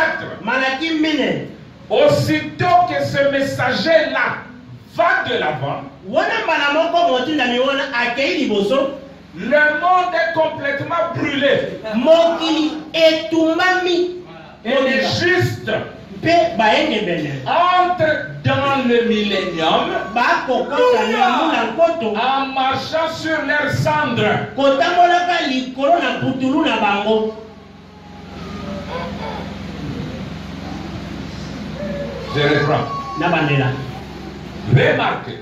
Aussitôt que ce messager-là va de l'avant, le monde est complètement brûlé. Et les justes entrent dans le millénium en marchant sur leurs cendres. Je reprends. Remarquez.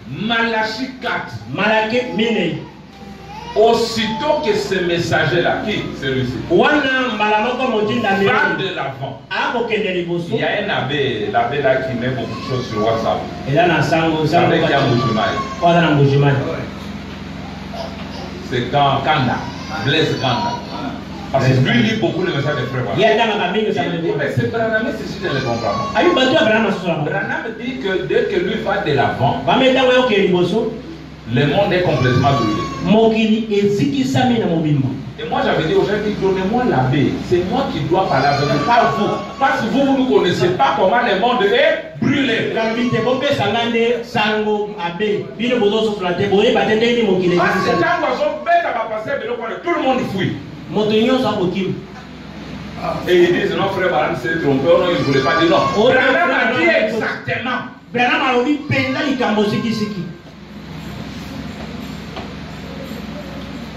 Malachie 4. Aussitôt que ce messager-là, qui celui-ci, va de l'avant. Il y a un abbé, l'abbé là qui met beaucoup de choses sur WhatsApp. L'abbé qui a Moujimai. C'est Kanda, Blaise Kanda. Parce que lui lit beaucoup le message des frères. Mais c'est Branham, c'est si je ne le comprends pas. Branham dit que dès que lui va de l'avant, le monde est complètement brûlé. Et moi j'avais dit aux gens, donnez-moi l'abbé. C'est moi qui dois parler avec vous, pas vous. Parce que vous ne connaissez pas comment le monde est brûlé. brûler. Parce que quand l'oiseau bête va passer, tout le monde fuit. Et ils disent non, frère Baran s'est trompé, non, il ne voulait pas dire non. Branham a dit exactement.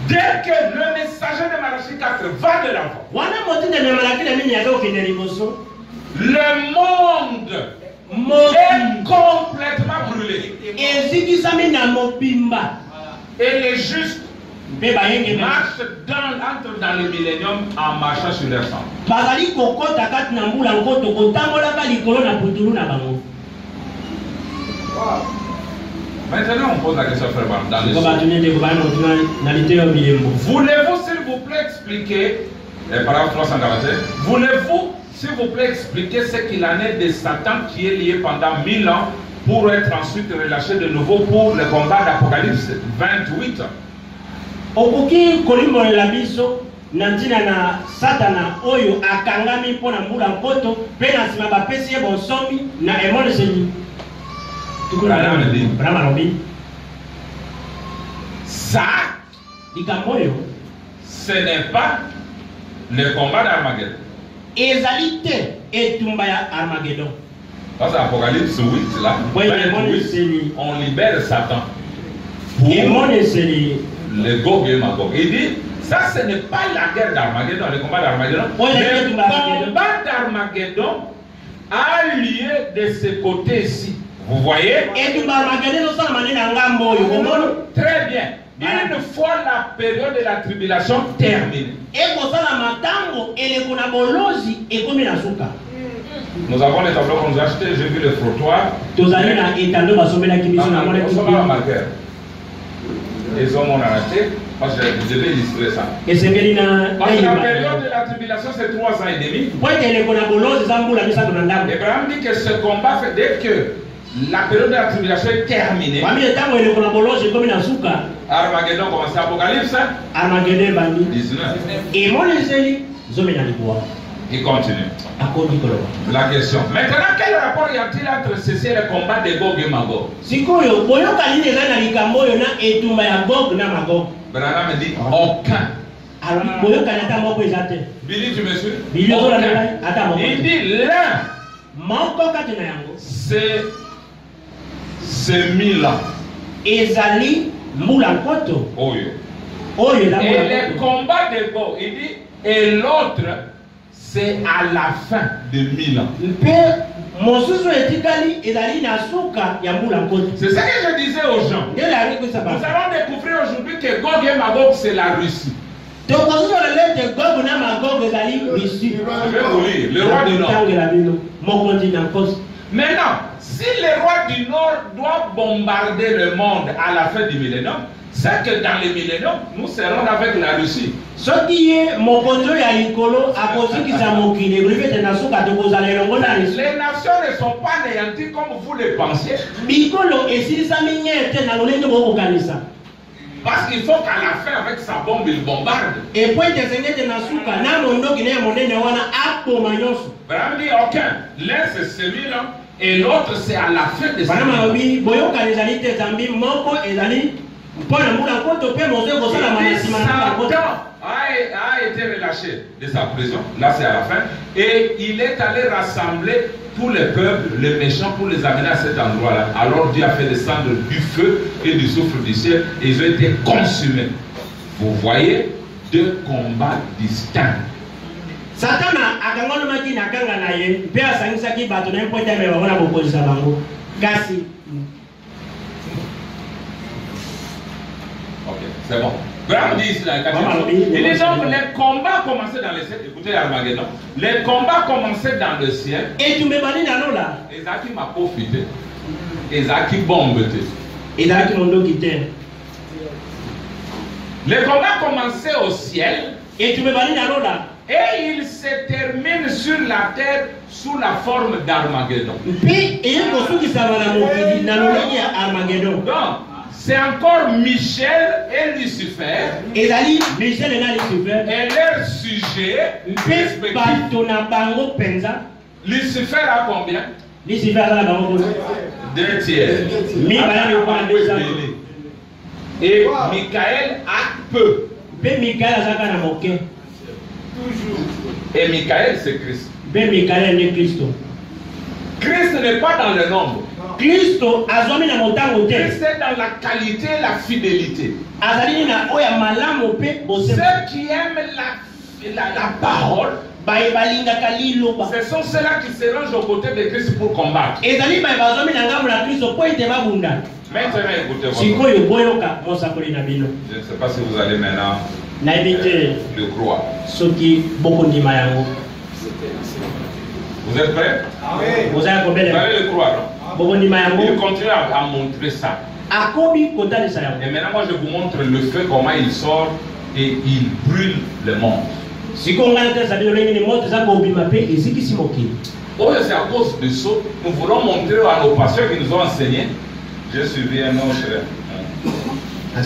Dès que le messager de Malachi 4 va de l'avant, le monde est complètement brûlé. Et les justes marchent entrent dans le millénium en marchant sur leur sang. Maintenant, on pose la question, frère Baran, dans le voulez-vous, s'il vous plaît, expliquer, paragraphe 341, voulez-vous, s'il vous plaît, expliquer ce qu'il en est de Satan qui est lié pendant 1000 ans pour être ensuite relâché de nouveau pour le combat d'Apocalypse 28? Okoki kolimbola la biso nantina na satana oyo akangami mpona mbula nkoto pe na nsima bapesi ye bonsomi na emoneseli Brahma lobi ça ce n'est pas le combat d'Armageddon. Ezali te etumba ya Armageddon. Parce que Apocalypse 8 là, 28, on libère Satan pour le Gog et Magog. Il dit, ça ce n'est pas la guerre d'Armageddon, le combat d'Armageddon. Le combat d'Armageddon a lieu de ce côté-ci. Vous voyez? Très bien. Une fois la période de la tribulation terminée, nous avons les tableaux qu'on nous a achetés, j'ai vu le frottoir. On a marqueur. Les hommes ont acheté, moi je devais illustrer ça. Parce que la période de la tribulation c'est 3 ans et demi. Abraham dit que ce combat fait dès que la période de la tribulation est terminée. Armageddon commence à Apocalypse 19. Il continue. La question. Maintenant, quel rapport y a-t-il entre ceci et le combat de Gog et Magog? Branham dit aucun. Billy, tu me suis? Aucun. Il dit l'un. C'est 1000 ans. Et le combat de Gog, il dit, et l'autre, c'est à la fin de 1000 ans. C'est ça que je disais aux gens. Nous allons découvrir aujourd'hui que Gog et Magog, c'est la Russie. Je vais vous lire, le roi du Nord. Maintenant, si le roi du Nord doit bombarder le monde à la fin du millénaire, c'est que dans le millénaire, nous serons avec la Russie. Les nations ne sont pas anéanties comme vous le pensiez. Parce qu'il faut qu'à la fin, avec sa bombe, il bombarde. Abraham dit aucun. L'un c'est celui-là et l'autre c'est à la fin de sa vie. A été relâché de sa prison, là c'est à la fin, et il est allé rassembler tous les peuples, les méchants, pour les amener à cet endroit-là. Alors Dieu a fait descendre du feu et du souffle du ciel, et ils ont été consumés. Vous voyez, deux combats distincts. Satan a kangonomaki na kanga na ye, pe asangisaki bato na mpote me babona bokozisa bango. Kasi. Ok, c'est bon. Graham dit ici, il dit donc les combats commençaient dans le ciel. Écoutez Armageddon. Les combats commençaient dans le ciel. Et tu me bani dans là. Ezaki m'a profité. Ezaki bombe. Ezaki mondo kité. Les combats commençaient au ciel. Et tu me bani dans là. Et il se termine sur la terre sous la forme d'Armageddon. Donc, c'est encore Michel et Lucifer. Et leur sujet. Lucifer a combien? Lisi va la bango. 2 tiers. Mi bala yo kwa ndesa. Et Michael a peu. Be Michael azaka na moke. Toujours. Et Michael c'est Christ. Be Michael ni Kristo. Christ n'est pas dans le nombre. Kristo azomi na motango te. Christ est dans la qualité, la fidélité. Azali na oya malamu pe bose. Ceux qui aiment la parole, ce sont ceux-là qui se rangent aux côtés de Christ pour combattre. Maintenant, écoutez-moi. Je ne sais pas si vous allez maintenant le croire. Vous êtes prêts? Vous allez le croire. Il continue à montrer ça. Et maintenant, moi, je vous montre le feu, comment il sort et il brûle le monde. Oh, c'est à cause de ça, nous voulons montrer à nos pasteurs qui nous ont enseigné. J'ai suivi un autre. Un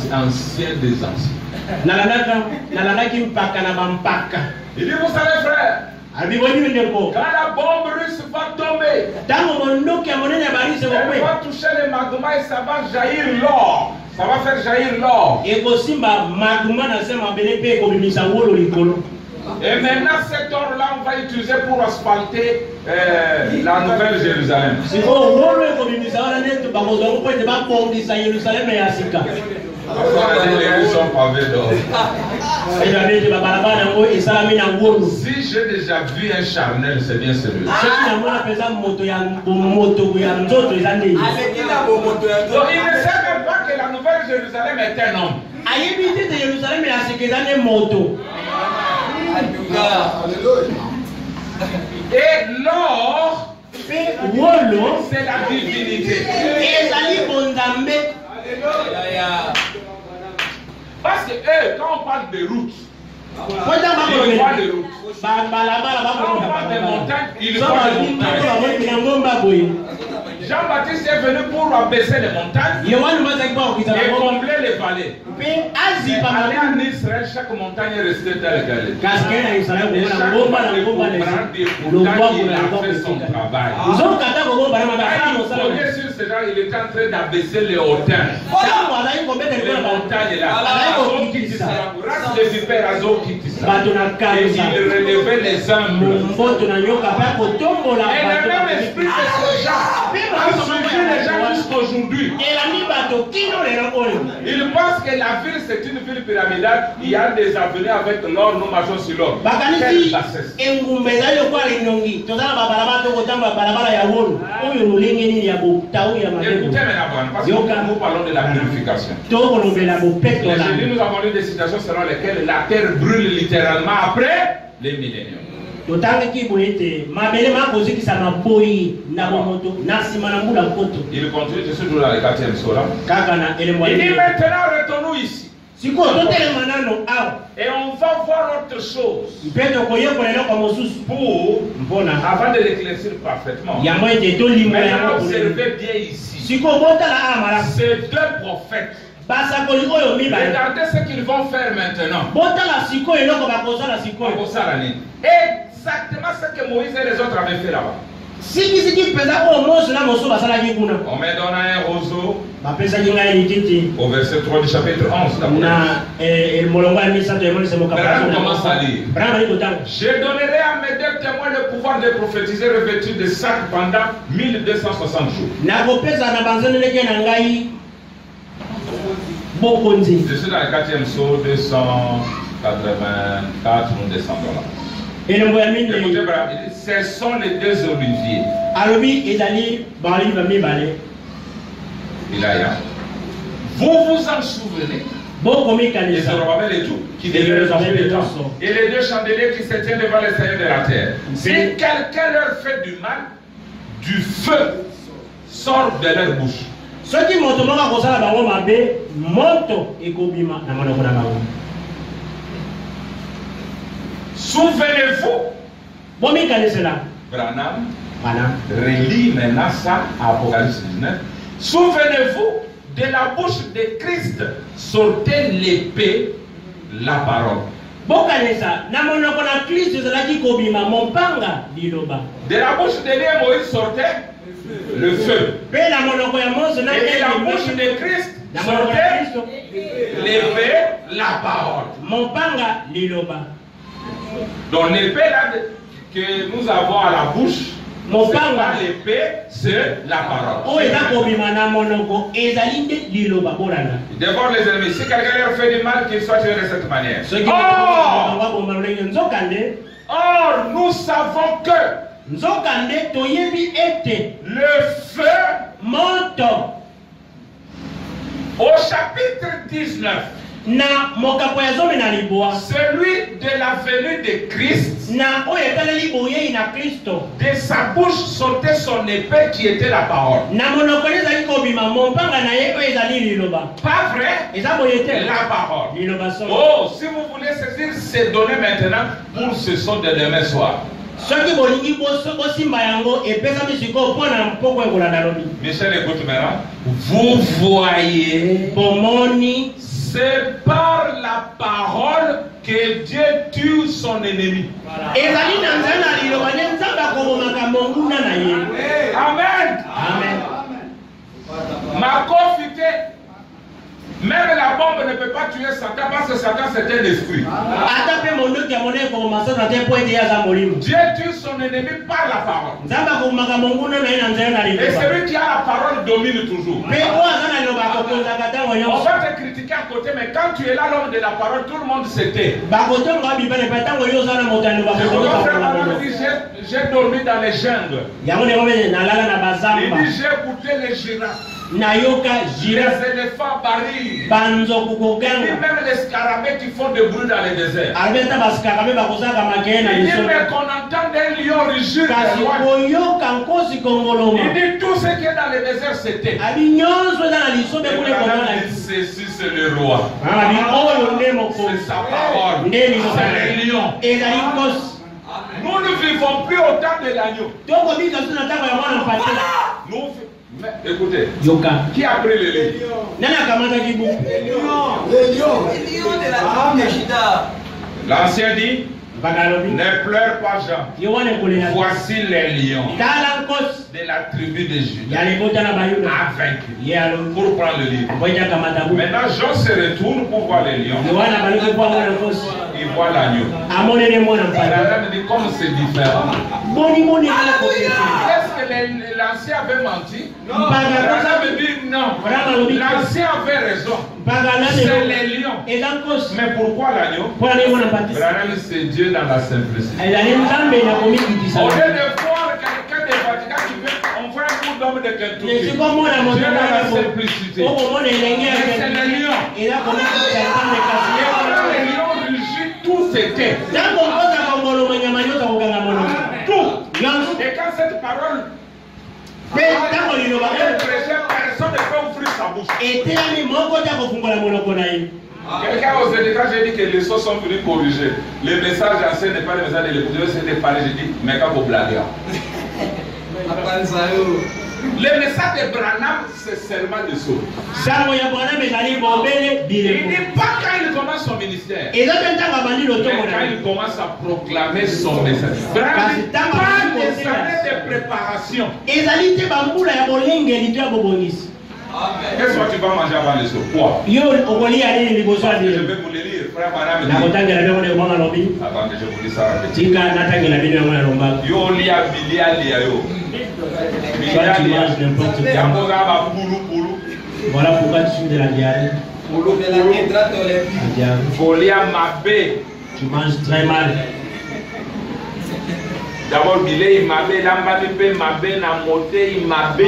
ancien des anciens. Il dit, vous savez, frère, quand la bombe russe va tomber, elle va toucher les magmas et ça va jaillir l'or. Ça va faire jaillir l'or. Et maintenant, cet or-là, on va utiliser pour asphalter la Nouvelle Jérusalem. Les rues sont pavées d'or. Si j'ai déjà vu un charnel, c'est bien celui-là. Donc il ne sait même pas que la Nouvelle Jérusalem est un homme. Et l'or, c'est la divinité. Parce que quand on parle de route, ils voient les routes. Quand on parle de montagnes, ils voient les montagnes. Jean-Baptiste est venu pour abaisser les montagnes et combler les vallées. Mais aller en Israël, chaque montagne est restée telle qu'elle est. Et chaque vallée il a fait son travail. Il sur ce genre, il était en train d'abaisser les hauteurs. Les montagnes là. Race de vipères, et il relevait les âmes. Et le même esprit de ce genre a suivi les gens jusqu'aujourd'hui. Ils pensent que la ville c'est une ville pyramidale. Il y a des avenues avec l'or, nous marchons sur l'or. Quelle bassesse. Écoutez maintenant, parce que nous parlons de la purification. Aujourd'hui, nous avons eu des situations selon lesquelles la terre brûle littéralement après les milléniums. Il continue, je suis toujours dans le 4e sola. Il dit maintenant retournons ici. Et on va voir autre chose. Avant de l'éclaircir parfaitement. Maintenant observez bien ici. Ces deux prophètes. Regardez ce qu'ils vont faire maintenant. Exactement ce que Moïse et les autres avaient fait là-bas. On m'a donné un roseau au verset 3 du chapitre 11. Abraham commence à lire. Je donnerai à mes deux témoins le pouvoir de prophétiser revêtus de sac pendant 1260 jours. Je suis dans le 4e saut, 284 ou 200 $. Écoutez, ce sont les deux oliviers. Vous vous en souvenez? Les Zorobabel et tout, qui devaient les temps. Et les deux chandeliers qui se tiennent devant les seigneurs de la terre. Si quelqu'un leur fait du mal, du feu sort de leur bouche. Souvenez-vous, Branham relit maintenant ça à Apocalypse 19. Souvenez-vous, de la bouche de Christ sortait l'épée, la parole. Bokanesa, na monoko na Christ ezalaki kobima mopanga liloba. De la bouche d'Élie, Moïse sortait le feu. Pe na monoko ya Mose na Et de la bouche de Christ sortait l'épée, la parole. Mopanga liloba. Donc l'épée là que nous avons à la bouche, c'est pas l'épée, c'est la parole. D'abord les ennemis, si quelqu'un leur fait du mal, qu'il soit tué de cette manière. Or, nous savons que le feu au chapitre 19, celui de la venue de Christ, de sa bouche sortait son épée qui était la parole. Pas vrai? La parole. Oh, si vous voulez saisir ces données maintenant, pour ce son de demain soir. Michel, écoute maintenant. Vous voyez, c'est par la parole que Dieu tue son ennemi. Amen. Amen. Ma confité, même la bombe ne peut pas tuer Satan parce que Satan c'est un esprit. Dieu tue son ennemi par la parole. Et celui qui a la parole domine toujours. On va te critiquer à côté, mais quand tu es là, l'homme de la parole, tout le monde se tait. J'ai dormi dans les jungles. Il dit j'ai écouté les girafes. Les éléphants barils. Et même les scarabées qui font des bruits dans les déserts. Il dit mais qu'on entend des lions rugir. Il dit tout ce qui est dans les déserts c'était. Ceci c'est le roi. C'est sa parole. C'est les lions. Nous ne vivons plus au temps de l'agneau. Mais, écoutez, qui a pris le lit? Les lions de la L'ancien dit, ne pleure pas Jean. Voici les lions de la tribu de Juda a vaincu pour prendre le livre. Maintenant Jean se retourne pour voir les lions. Il voit l'agneau. La dit comme c'est différent. Est-ce que l'ancien avait menti? La dit non. L'ancien avait raison. C'est les lions. Mais pourquoi l'agneau? C'est Dieu dans la simplicité. Au lieu de voir quelqu'un de fatigant qui veut, on voit un coup d'homme de Kentucky. Dieu dans la simplicité. C'est les lions. Et quand les lions rugissent, tout s'était. Tout. Et quand cette parole personne ne peut ouvrir sa bouche. Quelqu'un aux états, j'ai dit que les sauts sont venus corriger. Le message ancien n'est pas le message de l'épouse, c'était parler, j'ai dit, mais quand vous blaguez. Le message de Branham, c'est seulement le saut. Il n'est pas quand il commence son ministère, mais quand il commence à proclamer son message. Branham dit pas des années de préparation. Qu'est-ce que tu vas manger avant le saut? Quoi? Je vais vous le lire, frère Branham dit. Avant que je vous dise ça. Yo lia bilia lia yo. Voilà pourquoi tu suis de la diarrhée. Tu manges très mal. D'abord, il m'a bé, il m'a bé, na moté, il m'a bé.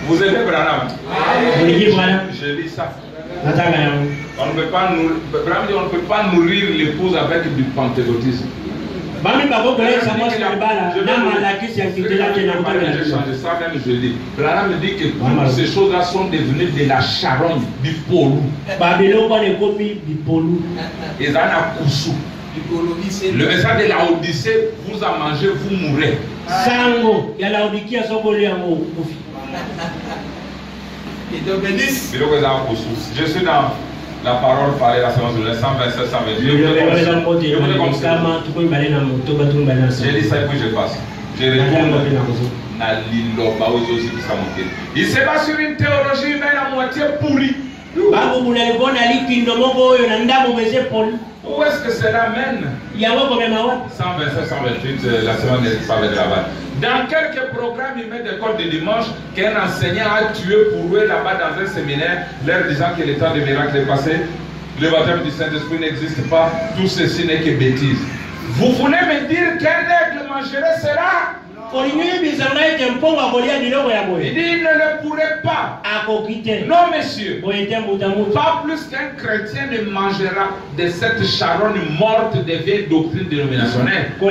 Vous aimez Branham? Je lis ça. On ne peut pas nourrir l'épouse avec du pentecôtisme. Je change ça même, je dis. Branham me dit que toutes ces choses-là sont devenues de la charogne, du polou. Et ça n'a coussou. Le message de la Odyssée vous a mangé, vous mourrez. Qu'il te bénisse. Je suis dans la parole parlée la séance de 127, 128. Je voulais continuer. J'ai dit ça et puis je passe. Je réponds. Il se base sur une théologie humaine à moitié pourrie. Où est-ce que cela mène? 127, 128, la semaine n'est pas avec là-bas. Dans quelques programmes humains d'école de dimanche, qu'un enseignant a tué pour eux là-bas dans un séminaire, leur disant que le temps des miracles est passé, le baptême du Saint-Esprit n'existe pas, tout ceci n'est que bêtise. Vous voulez me dire qu'un aigle mangerait cela? Il dit il ne le pourrait pas. Non, monsieur. Pas plus qu'un chrétien ne mangera de cette charogne morte des vieilles doctrines dénominationnelles. Il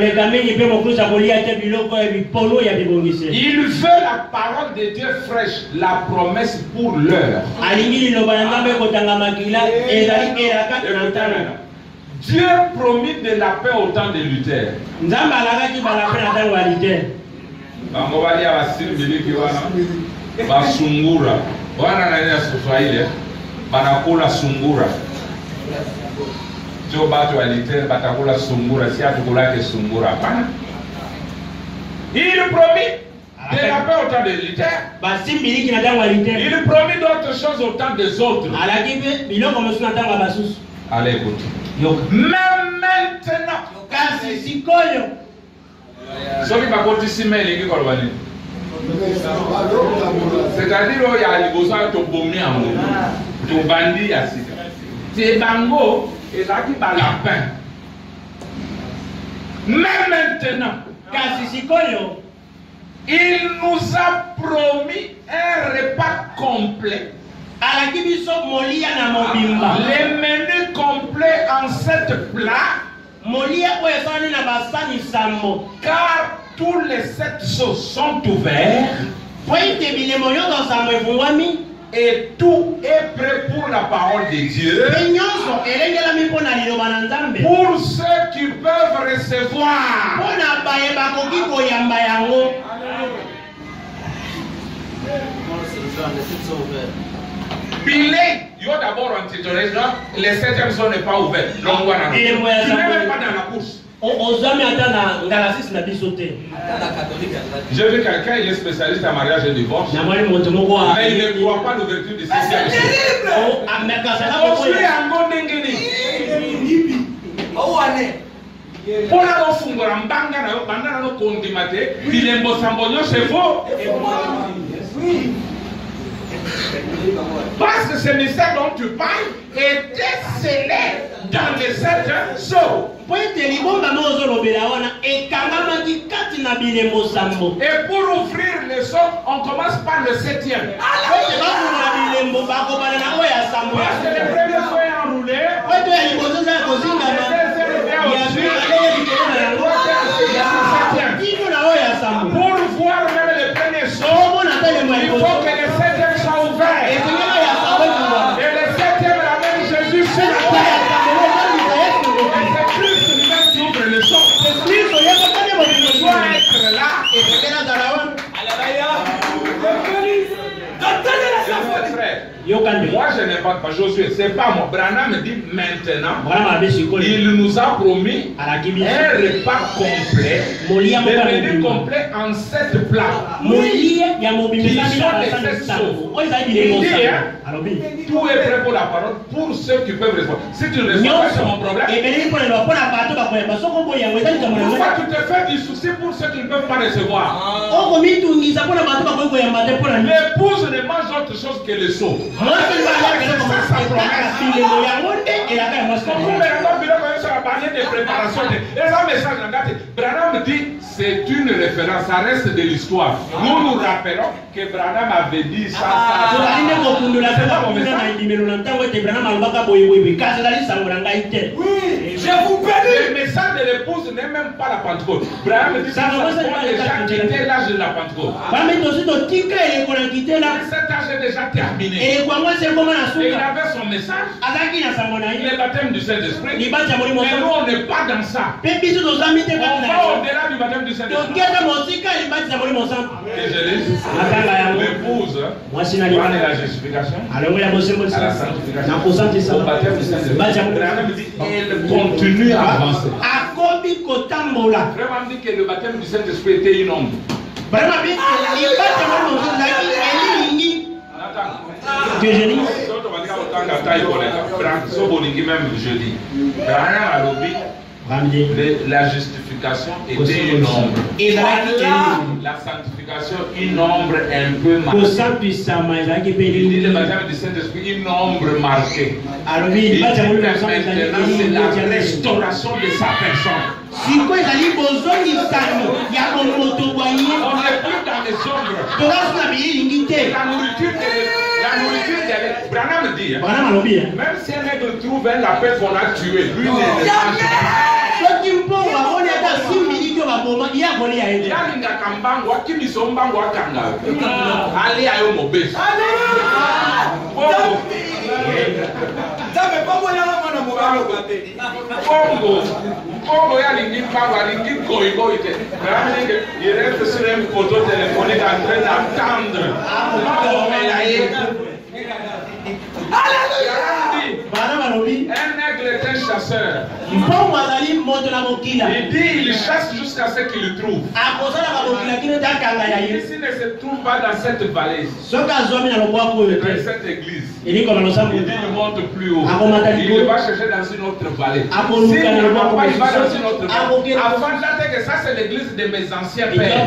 veut la parole de Dieu fraîche, la promesse pour l'heure. Dieu promit de la paix au temps de Luther. Bangovali ya basiri miliki wana basungura wana nani ya Kiswahili banakula sungura sio batu walite batakula sungura si atukulake sungura hapana. Il promit de la paix au temps de Luther. Il promit d'autres choses au temps des autres. Allez écoute. Même maintenant soki bakotisi mele kikolobani c'est-à-dire oyo ya liboso ayo tobomi yango tobandi ya sika te bango ezalaki balapin. Même maintenant kasi sikoyo il nous a promis un repas complet. Les menus complets en 7 plats. Car tous les 7 sauces sont ouverts et tout est prêt pour la parole de Dieu. Pour ceux qui peuvent recevoir. Pilé, yo d'abord en titulaire, les 7e sont pas ouverts. Donc voilà. Tu n'es même pas dans la course. J'ai vu quelqu'un, il est spécialiste en mariage et divorce. Mais il ne croit pas l'ouverture du 6e. Pour la fungura mbanga na yo banda na kondimate bilembo sambonyo c'est faux. Parce que ce mystère dont tu parles était scellé dans les 7 sceaux. Et pour ouvrir les sceaux, on commence par le 7e. Parce que le premier sceau est enroulé. Pour voir même le premier sceau, il faut que le 7e soit ouvert. Et le 7e ramène Jésus sur la terre. Et c'est Christ lui-même qui ouvre le sceau. Il doit être là. Moi je n'ai pas Josué, c'est pas moi. Branham me dit maintenant, il nous a promis un repas complet, des menus complets en 7 plats. Qui sont les 7 sauces. Il dit, tout est prêt pour la parole, pour ceux qui peuvent répondre. Si tu ne réponds pas, c'est mon problème. Pourquoi tu te fais du souci pour ceux qui ne peuvent pas recevoir? L'épouse ne mange autre chose que le sceau. Branham dit c'est une référence, ça reste de l'histoire. Nous nous rappelons que Branham avait dit ça. Je vous bénis. Le message de l'épouse n'est même pas la Pentecôte. Abraham dit que ça a déjà quitté l'âge de la Pentecôte. Cet âge est déjà terminé. Et il avait son message, le baptême du Saint-Esprit. Mais nous, on n'est pas dans ça. On va au-delà du baptême du Saint-Esprit. Et je dis, l'épouse, on est la justification, à la sanctification, au baptême du Saint-Esprit. Elle continue à avancer. Vraiment dit que le baptême du Saint-Esprit était une ombre. La justification était une ombre. La sanctification, une ombre un peu marquée. Il dit le baptême du Saint-Esprit, une ombre marquée. Il dit maintenant c'est la restauration de sa personne. On n'est plus dans les ombres. La nourriture de Branham dit, même si un nègre trouve un lapin qu'on a tué, lui ne le mange pas. Il reste sur un poteau téléphonique en train d'attendre. Un aigle est un chasseur. Il dit il chasse jusqu'à ce qu'il le trouve. Et s'il ne se trouve pas dans cette vallée, dans cette église, il dit il monte plus haut. Il va chercher dans une autre vallée. S'il ne va pas, il va dans une autre vallée. Avant que ça c'est l'église de mes anciens pères.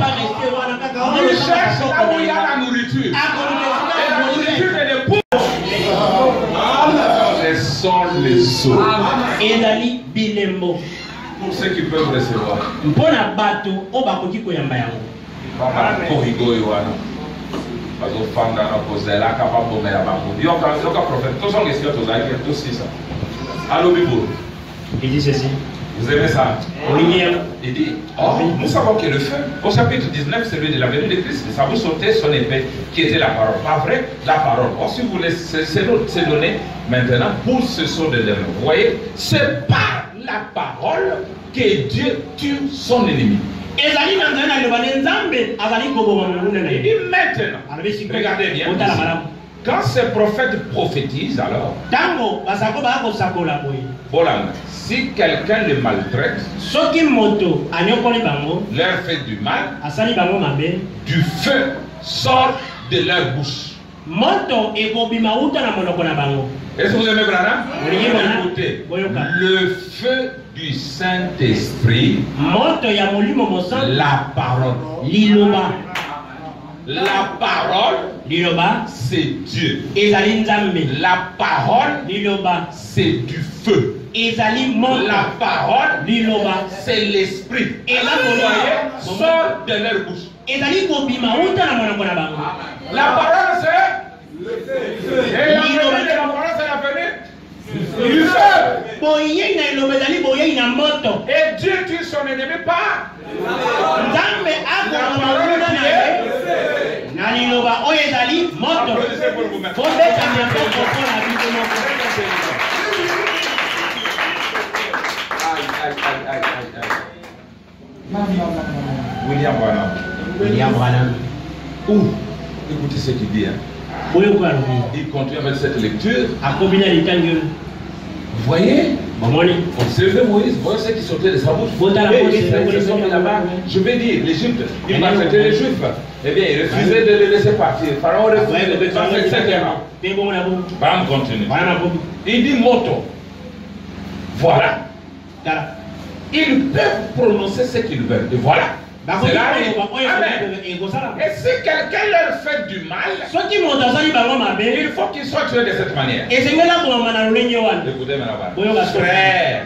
Il cherche là où il y a la nourriture. Et la nourriture de l'époux. Ce sont les eaux. Pour ceux qui peuvent recevoir. Il dit ceci. Vous aimez ça? Il dit, nous savons que le feu, au chapitre 19, celui de la venue de Christ, ça vous sautait son épée, qui était la parole. Pas vrai? La parole. Or, si vous voulez se donner maintenant pour ce saut de l'homme. Vous voyez, c'est par la parole que Dieu tue son ennemi. Et maintenant, regardez bien. Quand ces prophètes prophétisent, alors, si quelqu'un les maltraite, leur fait du mal, du feu sort de leur bouche. Est-ce que vous aimez Branham? Écoutez, le feu du Saint-Esprit, la parole. La parole, c'est Dieu. La parole, c'est du feu. La parole, c'est l'esprit. Et là, vous voyez, sort de leur bouche. La parole, c'est le feu. Et la parole, c'est la venue du feu. Et Dieu tue son ennemi par la parole qui est. Applaudissez pour vous-même. William Branham. Écoutez ce qu'il dit. Il continue avec cette lecture. Vous voyez? Observez Moïse, voyez ce qui sortait de sa bouche. Je vais dire, l'Égypte, il maltraitait les Juifs. Eh bien, il refusait de les laisser partir. Pharaon refusait de les faire, etc. Branham continue. Il dit moto. Voilà. Ils peuvent prononcer ce qu'ils veulent. Et voilà. C'est là. Et si quelqu'un leur fait du mal, il faut qu'il soit tué de cette manière. Écoutez maintenant, frère,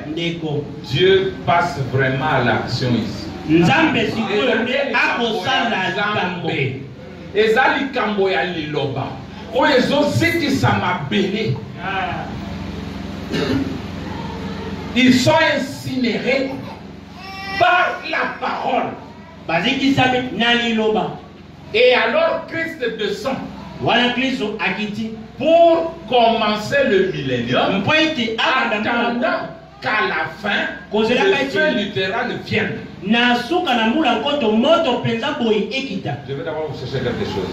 Dieu passe vraiment à l'action ici. Ezali kambo ya liloba. Oyezo ziki samabele. Ils sont incinérés par la parole. Et alors Christ descend pour commencer le millénium, attendant qu'à la fin, le feu littéral vienne. Je vais d'abord vous chercher quelque chose.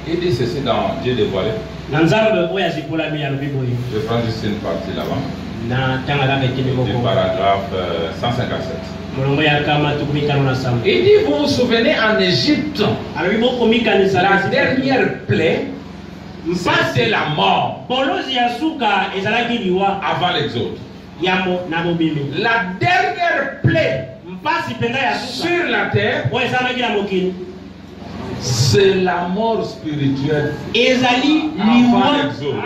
Il dit ceci dans Dieu dévoilé. Je prends juste une partie là-bas. Du paragraphe 157. Il dit, vous vous souvenez en Égypte, la dernière plaie, c'est la mort avant l'exode. La dernière plaie sur la terre, c'est la mort spirituelle avant l'exode.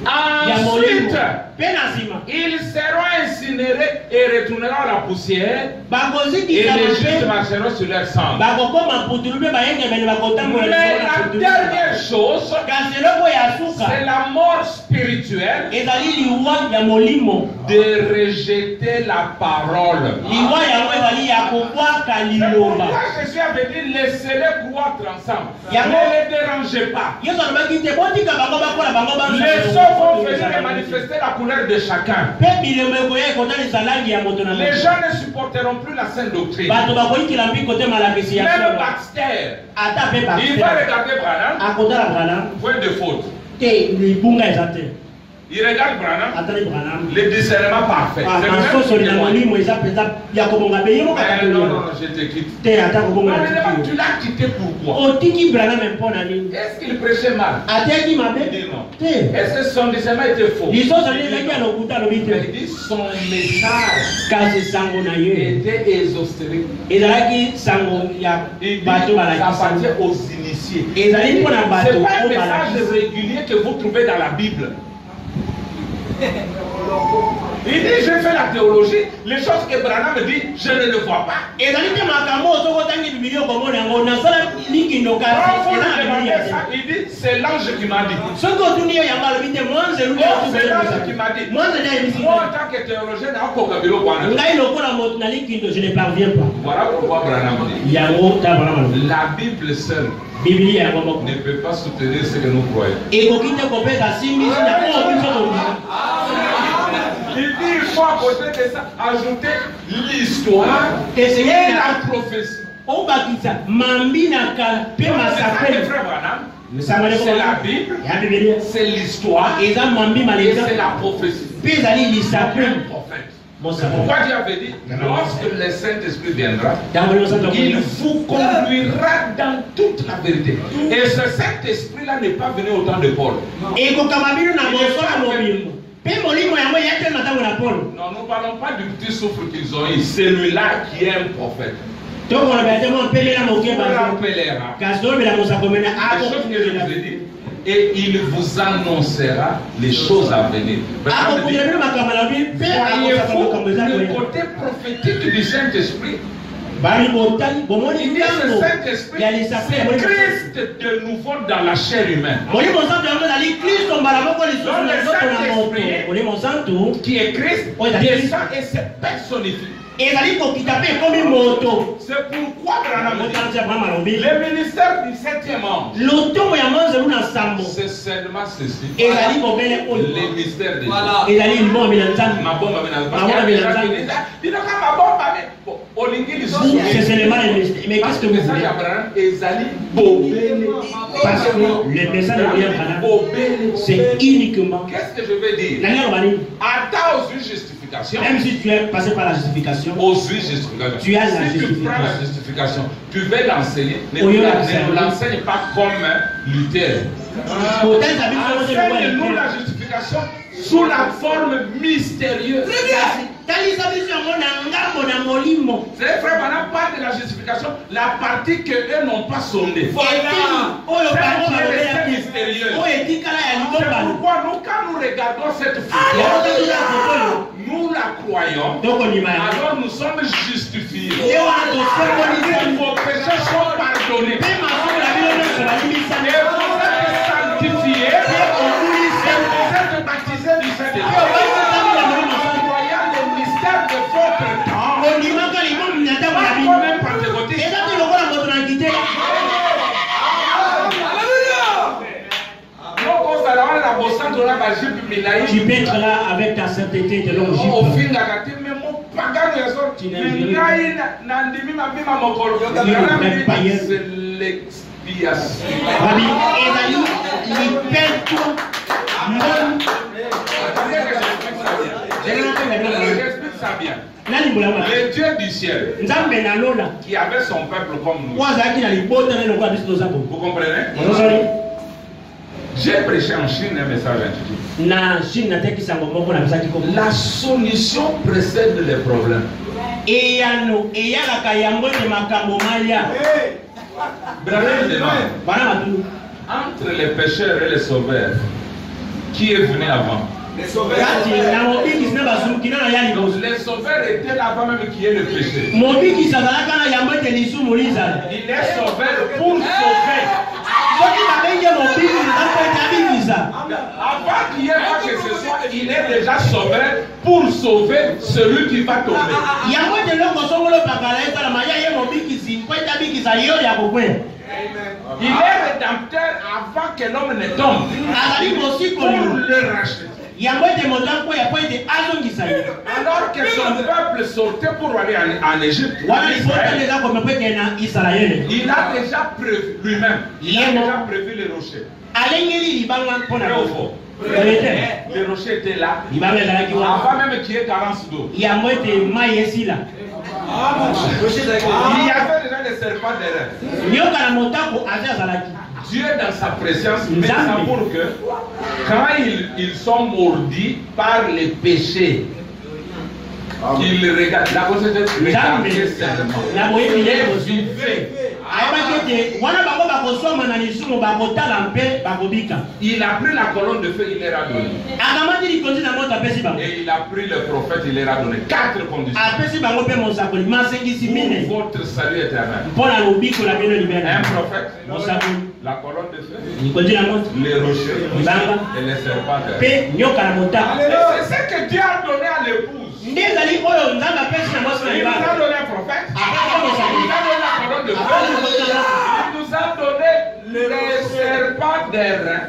Ensuite, ils seront incinérés et retourneront à la poussière, et les justes marcheront sur leur sang. Mais la dernière chose, c'est la mort spirituelle de rejeter la parole. C'est pourquoi Jésus avait dit, laissez-les croître ensemble. Ne les dérangez pas. Les hommes vont venir et manifester la couleur de chacun. Les gens ne supporteront plus la sainte doctrine. Même Baxter, il va regarder Branham, point de faute. Il regarde Branham, le discernement parfait. Non, je te quitte. Tu l'as quitté pourquoi? Est-ce qu'il prêchait mal? Est-ce que son discernement était faux? Il dit son message était ésotérique. Il appartient aux initiés. Ce n'est pas un message régulier que vous trouvez dans la Bible. Il dit, je fais la théologie, les choses que Branham me dit, je ne le vois pas. Il dit, c'est l'ange qui m'a dit. C'est l'ange qui m'a dit. Moi, en tant que théologien, je ne parviens pas. Voilà pourquoi Branham dit. La Bible seule ne peut pas soutenir ce que nous croyons. Il dit, il faut à côté de ça ajouter l'histoire et la prophétie. C'est la Bible, c'est l'histoire et c'est la prophétie. C'est pourquoi Dieu avait dit, lorsque le Saint-Esprit viendra, il vous conduira dans toute la vérité. Et ce Saint-Esprit-là n'est pas venu au temps de Paul. Non, nous ne parlons pas du petit souffle qu'ils ont eu. Celui-là qui est un prophète. Les choses que je vous ai dit, et il vous annoncera les choses à venir. Voyez-vous le côté prophétique du Saint-Esprit? Il dit que le Saint-Esprit, c'est Christ de nouveau dans la chair humaine. Donc le Saint-Esprit, qui est Christ, descend et se personnifie. C'est pourquoi le ministère du 7e ange, c'est seulement ceci. Le mystère de Dieu. Mais qu'est-ce que vous voulez? C'est uniquement. Qu'est-ce que je veux dire? Attends aux justifications. Même si tu es passé par la justification, aux justifications. Tu as la justification. Si tu prends la justification, tu veux l'enseigner. Ne l'enseigne pas comme Luther. Enseigne-nous la justification sous la forme mystérieuse. C'est frère, on parle de la justification, la partie que eux n'ont pas sondée. C'est mystérieux. C'est pourquoi nous, quand nous regardons cette photo, nous la croyons, alors nous sommes justifiés. Tu peux être là avec ta sainteté de longue jupe. C'est l'expiation. Rabbi, J'explique ça bien. Le Dieu du ciel qui avait son peuple comme nous. Vous comprenez? J'ai prêché en Chine un message intitulé La solution précède les problèmes. Entre les pécheurs et les sauveurs, qui est venu avant? Les sauveurs étaient là-bas même qui est le péché. Il est sauveur pour sauver. Avant qu'il y ait quoi que ce soit, il est déjà sauveur pour sauver celui qui va tomber. Il est rédempteur avant que l'homme ne tombe. Pour le racheter. Alors que son peuple sortait pour aller en Égypte, il a déjà prévu lui-même. Il a déjà prévu les rochers. Les rochers étaient là. Avant même qu'il y ait carence d'eau. Il y avait déjà des serpents d'airain. Dieu dans sa présence met ça pour que quand ils sont mordis par les péchés, qu'ils regardent la conséquence seulement. Il a pris la colonne de feu, il leur a donné. Et il a pris le prophète, il leur a donné 4 conditions. Pour votre salut éternel. Un prophète, la colonne de feu, les rochers et les serpents. C'est ce que Dieu a donné à l'épouse. Il nous a donné un prophète. Il nous a donné la colonne de feu. Il nous a donné les serpents d'airain.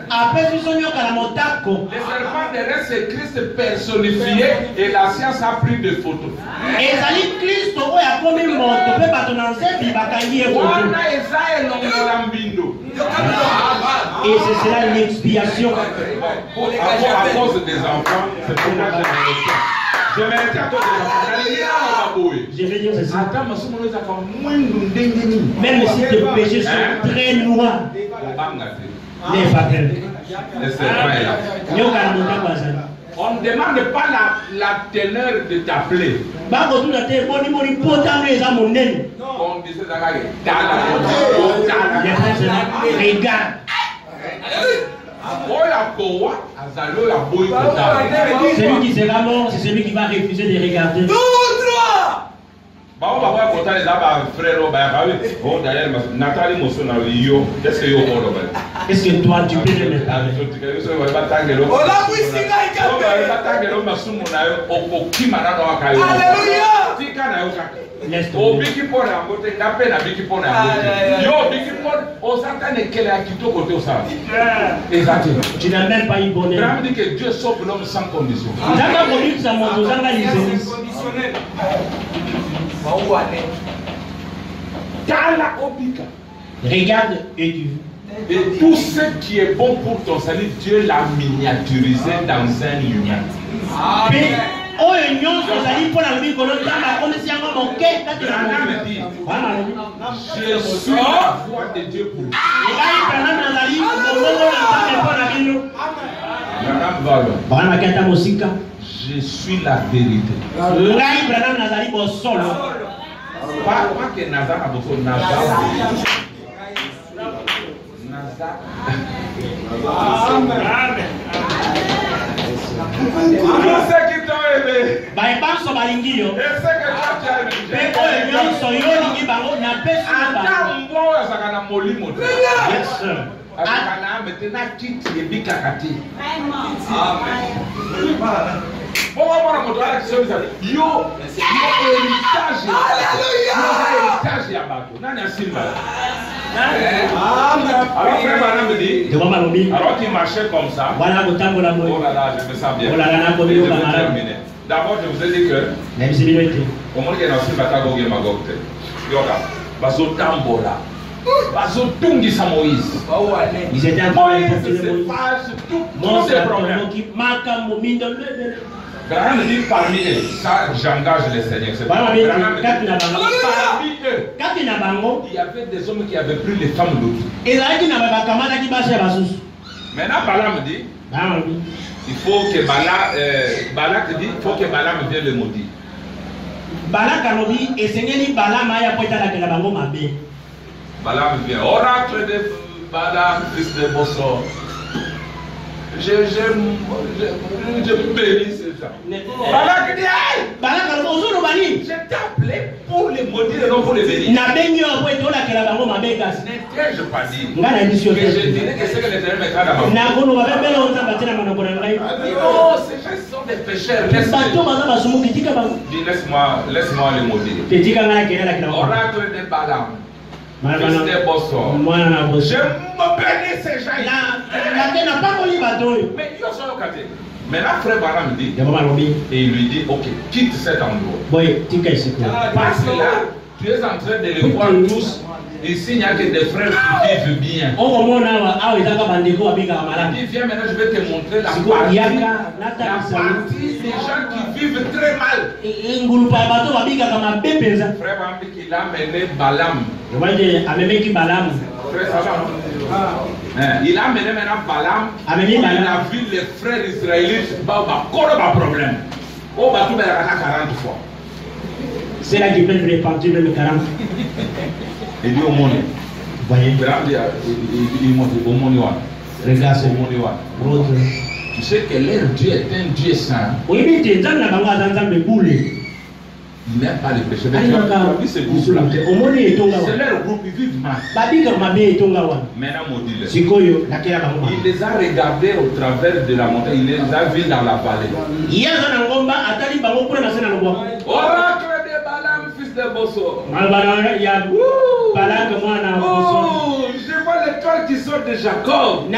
Les serpents d'airain, c'est Christ personnifié et la science a pris des photos. Et c'est cela l'expiation. À cause des enfants, c'est pour la génération. Je vais dire ceci. Même si tes péchés sont très noirs, les fabriques. On ne demande pas la teneur de t'appeler. On disait regarde. Celui qui sera mort, c'est celui qui va refuser de regarder. Est-ce que toi tu peux le mettre? Tu n'as même pas eu bonheur. Dieu sauve l'homme sans condition. Regarde et tu. Et tout ce qui est bon pour ton salut, Dieu l'a miniaturisé dans un humain. Je suis la voix de Dieu pour vous. Je suis la vérité. Pas que Nazar a besoin de Nazar. Tous ceux qui t'ont aimé. Et ceux que toi tu as aimé. Yes, sir. Héritage. Alors frère Branham me dit, alors qu'il marchait comme ça, oh là là, je me sens bien. Et je vais terminer. D'abord, je vous ai dit que au moment où il y a un batago qui m'a gocté, yoga, bazotambola, bazotungisa Moïse. Ils étaient en train de Moïse se passe tous ces problèmes. Branham dit parmi eux, ça j'engage les seigneurs. C'est pas Branham dit parmi eux, il y avait des hommes qui avaient pris les femmes d'autrui. Maintenant Balaam dit, il faut que Balak dit, il faut que Balaam vienne le maudire. Balaam vient, oracle de Balaam, fils de Bossor. Je bénis ces gens. Balak dit, aïe! Je t'ai appelé pour les maudire et non pour les bénir. N'étais-je pas dit que je dirais que c'est que l'Éternel mettra dans ma bouche? Oh, ces gens sont des pécheurs. Laisse-moi les maudire. Oracle de Balaam. Fils de Bossor. Je me bénis ces gens. Mais ils sont locatés. Maintenant, frère Branham dit, et il lui dit, ok, quitte cet endroit. Parce que là, tu es en train de les voir tous. Ici, il n'y a que des frères qui vivent bien. Il dit, viens maintenant, je vais te montrer la partie des gens qui vivent très mal. Frère Branham dit qu'il a amené Balaam. Frère, ça va? Il a amené maintenant Balaam. Il a vu les frères israélites. Pas problème. Oh, bah, tout le monde a 40 fois. C'est là qu'il peut répartir le 40. Il dit au monde. Voyez. Il montre au monde. Regarde ce monde. Tu sais que leur Dieu est un Dieu saint. Oui, mais tu es dans la banque. Il n'aime pas les péchés. Mais tu as ce groupe-là. C'est leur groupe, ils vivent mal. Maintenant, maudit-les. Il les a regardés au travers de la montagne. Il les a vus dans la vallée. Oracle de Balaam, fils de Bossor. Oh, je vois l'étoile qui sort de Jacob. Je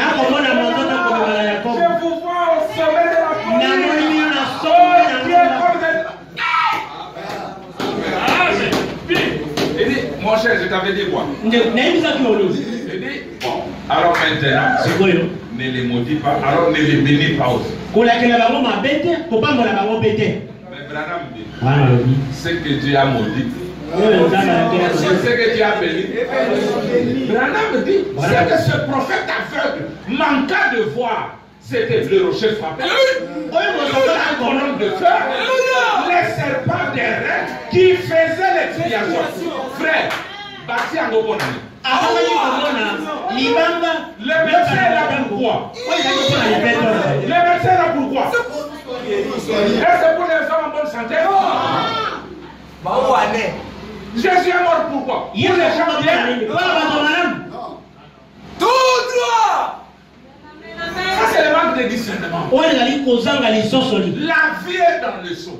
vous vois au sommet de la il dit, mon cher, je t'avais dit quoi? Il dit, bon, alors maintenant, ne les maudis pas, alors ne les bénis pas aussi. Mais Branham dit, ce que Dieu a maudit, ce que Dieu a béni. Branham dit, c'est que ce prophète aveugle manqua de voir. C'était le rocher frappé, la colonne de feu, les serpents des reins qui faisaient l'expiation. Frère, bâti en bon année. Le médecin est là pourquoi? Le médecin est là pourquoi? Est-ce que pour les hommes en bonne santé? Jésus est mort pourquoi? Pour les gens bien? Tout droit! Ça c'est le manque de discernement. La vie est dans le seau.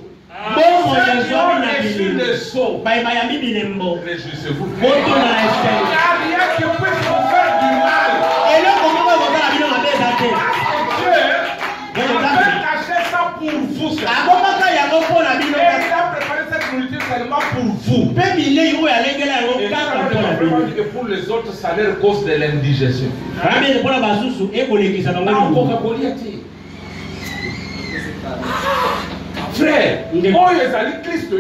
Ceux qui ont reçu le seau, réjouissez-vous. Il n'y a rien qui puisse vous faire du mal. Dieu a caché ça pour vous. Et il a préparé cette nourriture seulement pour vous. Et pour les autres, ça leur cause de l'indigestion. Frère, Christ